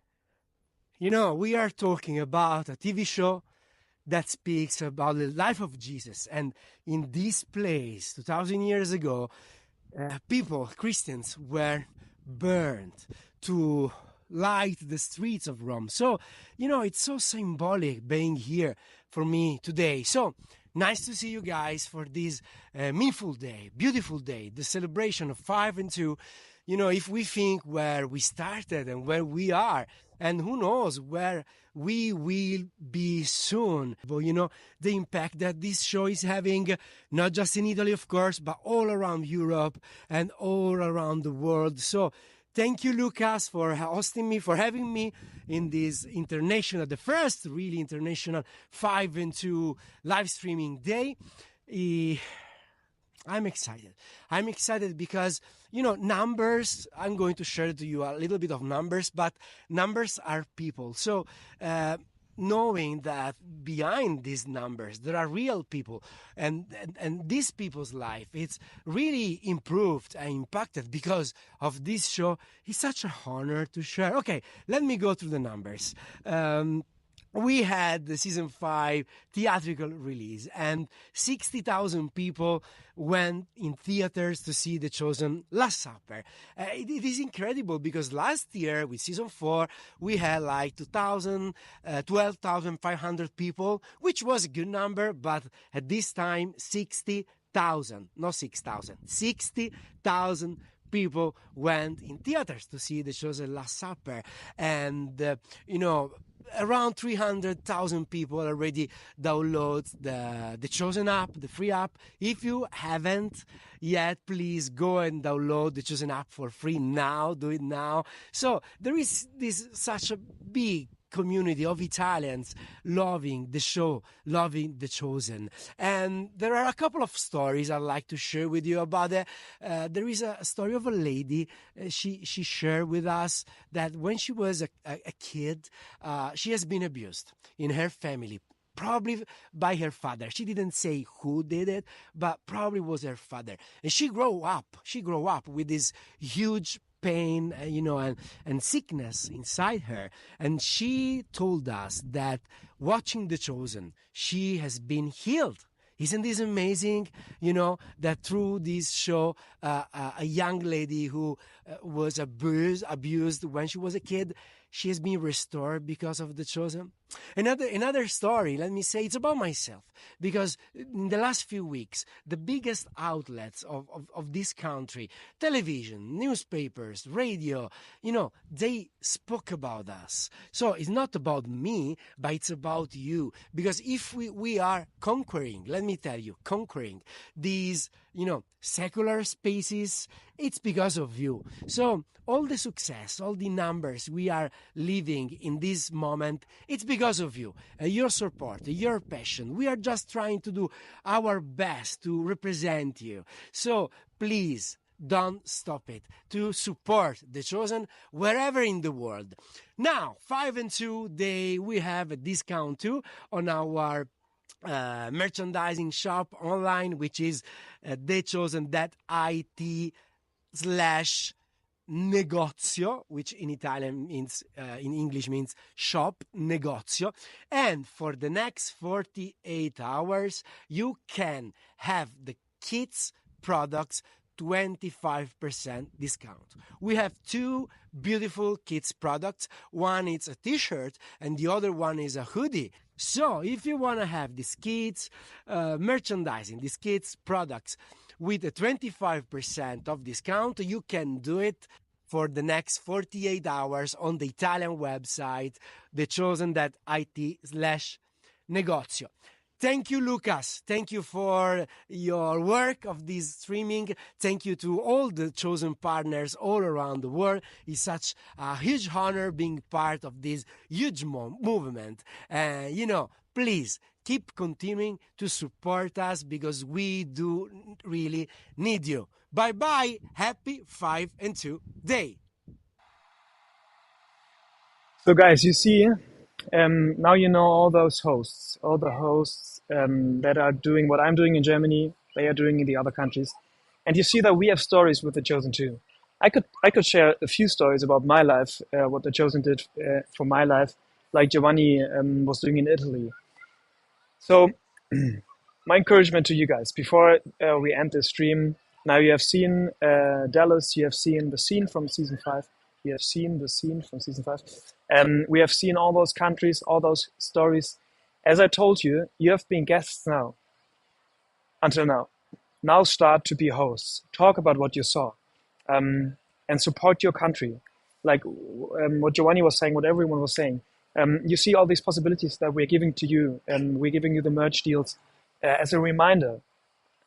we are talking about a TV show that speaks about the life of Jesus. And in this place, 2,000 years ago, Christians were burned to light the streets of Rome. So, it's so symbolic being here for me today. So, nice to see you guys for this meaningful day, beautiful day, the celebration of 5 and 2. If we think where we started and where we are, and who knows where we will be soon. But, the impact that this show is having, not just in Italy, of course, but all around Europe and all around the world. So, thank you, Lucas, for hosting me, for having me in this the first really international 5 and 2 live streaming day. I'm excited. I'm excited because, numbers, I'm going to share to you a little bit of numbers, but numbers are people. So, knowing that behind these numbers there are real people and these people's life, it's really improved and impacted because of this show. It's such an honor to share. Okay, let me go through the numbers. We had the season 5 theatrical release and 60,000 people went in theaters to see The Chosen Last Supper. It is incredible because last year with season 4, we had like 12,500 people, which was a good number, but at this time, 60,000, not 6,000, 60,000 people went in theaters to see The Chosen Last Supper. And, around 300,000 people already download the Chosen app, the free app. If you haven't yet, please go and download the Chosen app for free now. Do it now. So there is such a big community of Italians loving the show, loving The Chosen. And there are a couple of stories I'd like to share with you about it. There is a story of a lady. She shared with us that when she was a kid, she has been abused in her family, probably by her father. She didn't say who did it, but probably was her father. And she grew up with this huge pain, and sickness inside her. And she told us that watching The Chosen, she has been healed. Isn't this amazing? That through this show, a young lady who was abused when she was a kid, she has been restored because of The Chosen. Another story, let me say, it's about myself, because in the last few weeks, the biggest outlets of this country, television, newspapers, radio, they spoke about us. So it's not about me, but it's about you. Because if we are conquering, let me tell you, conquering these, secular spaces, it's because of you. So all the success, all the numbers we are living in this moment, it's because of you, your support, your passion. We are just trying to do our best to represent you. So please, don't stop it to support The Chosen wherever in the world. Now, 5 and 2 day, we have a discount too on our merchandising shop online, which is thechosen.it/negozio, which in Italian means, in English means shop, negozio. And for the next 48 hours, you can have the kids' products 25% discount. We have two beautiful kids products. One is a t-shirt and the other one is a hoodie. So if you want to have these kids merchandising, these kids products with a 25% of discount, you can do it for the next 48 hours on the Italian website, thechosen.it/negozio. Thank you, Lucas. Thank you for your work of this streaming. Thank you to all the Chosen partners all around the world. It's such a huge honor being part of this huge movement. Please keep continuing to support us because we do really need you. Bye-bye. Happy 5 and 2 day. So guys, you see, now you know all the hosts that are doing what I'm doing in Germany, they are doing in the other countries. And you see that we have stories with The Chosen too. I could share a few stories about my life, what The Chosen did for my life, like Giovanni was doing in Italy. So my encouragement to you guys, before we end this stream, now you have seen Dallas, you have seen the scene from season 5, you have seen the scene from season 5. We have seen all those countries, all those stories. As I told you, you have been guests now, until now. Now start to be hosts. Talk about what you saw, and support your country. Like what Giovanni was saying, what everyone was saying. You see all these possibilities that we're giving to you, and we're giving you the merch deals as a reminder.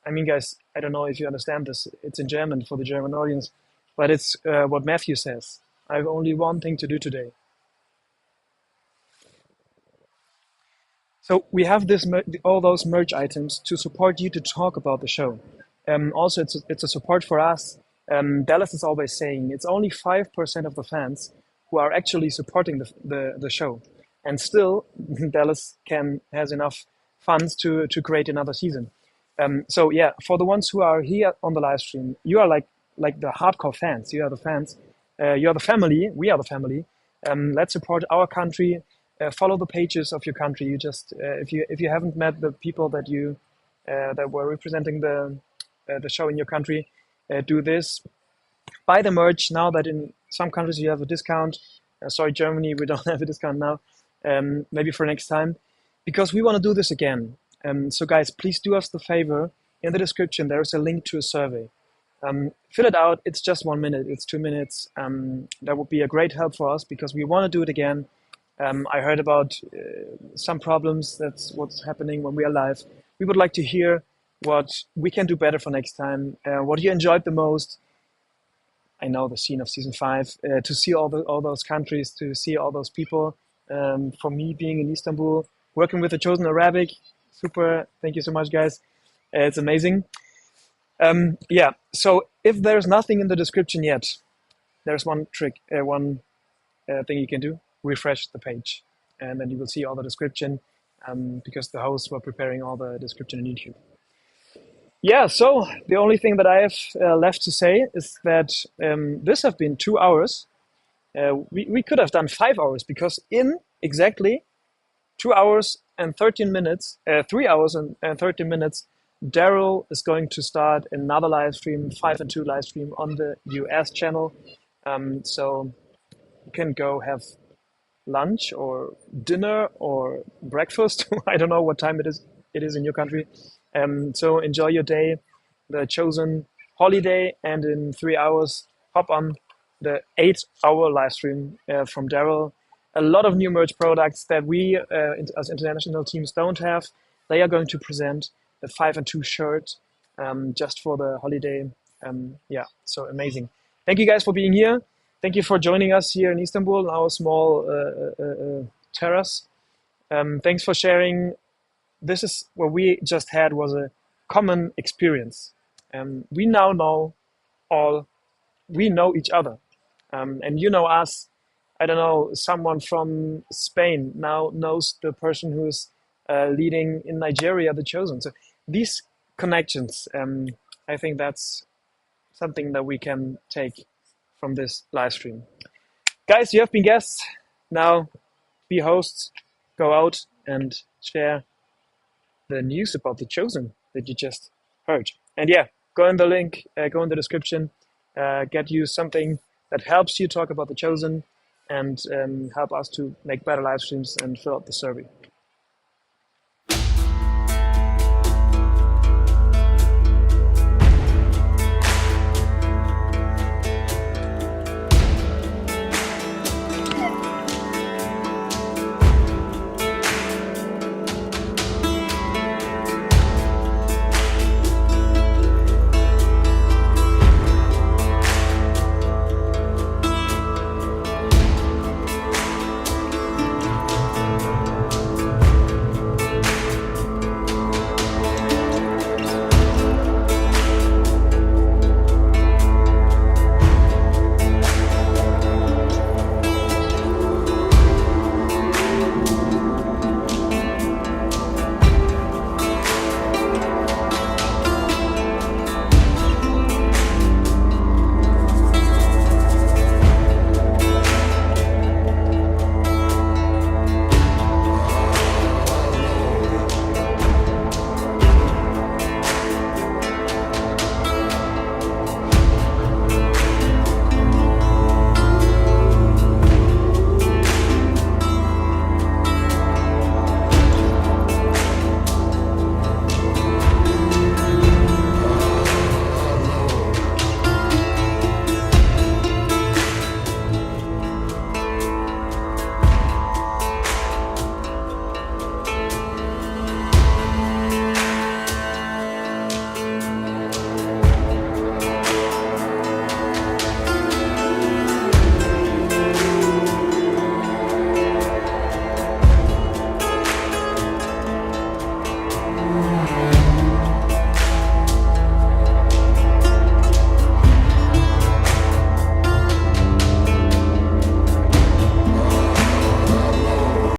I mean, guys, I don't know if you understand this. It's in German for the German audience, but it's what Matthew says. I have only one thing to do today. So we have all those merch items to support you to talk about the show. Also, it's a support for us. Dallas is always saying it's only 5% of the fans who are actually supporting the show, and still Dallas has enough funds to create another season. So yeah, for the ones who are here on the live stream, you are like the hardcore fans. You are the fans. You are the family. We are the family. Let's support our country. Follow the pages of your country. You just if you haven't met the people that were representing the show in your country, do this. Buy the merch now that in some countries you have a discount. Sorry, Germany, we don't have a discount now. Maybe for next time, because we want to do this again. So guys, please do us the favor. In the description, there is a link to a survey. Fill it out. It's just 1 minute. It's 2 minutes. That would be a great help for us because we want to do it again. I heard about some problems. That's what's happening when we are live. We would like to hear what we can do better for next time. What you enjoyed the most. I know the scene of season 5. To see all those countries, to see all those people. For me, being in Istanbul, working with The Chosen Arabic, super. Thank you so much, guys. It's amazing. Yeah. So if there's nothing in the description yet, there's one trick, one thing you can do. Refresh the page, and then you will see all the description because the hosts were preparing all the description in YouTube. Yeah, so the only thing that I have left to say is that this have been 2 hours. We could have done 5 hours because in exactly 2 hours and 13 minutes, 3 hours and 13 minutes, Daryl is going to start another live stream, 5 and 2 live stream on the US channel. So you can go have lunch or dinner or breakfast. I don't know what time it is in your country. So enjoy your day, the chosen holiday, and in 3 hours hop on the 8-hour live stream from Daryl. A lot of new merch products that we as international teams don't have. They are going to present a 5 and 2 shirt just for the holiday. Yeah, so amazing. Thank you guys for being here. Thank you for joining us here in Istanbul, our small terrace. Thanks for sharing. This is what we just had was a common experience. We now know we know each other. And you know us. I don't know, someone from Spain now knows the person who's leading in Nigeria, The Chosen. So these connections, I think that's something that we can take from this live stream. Guys, you have been guests. Now be hosts. Go out and share the news about The Chosen that you just heard. And yeah, go in the link, go in the description, get you something that helps you talk about The Chosen and help us to make better live streams and fill out the survey.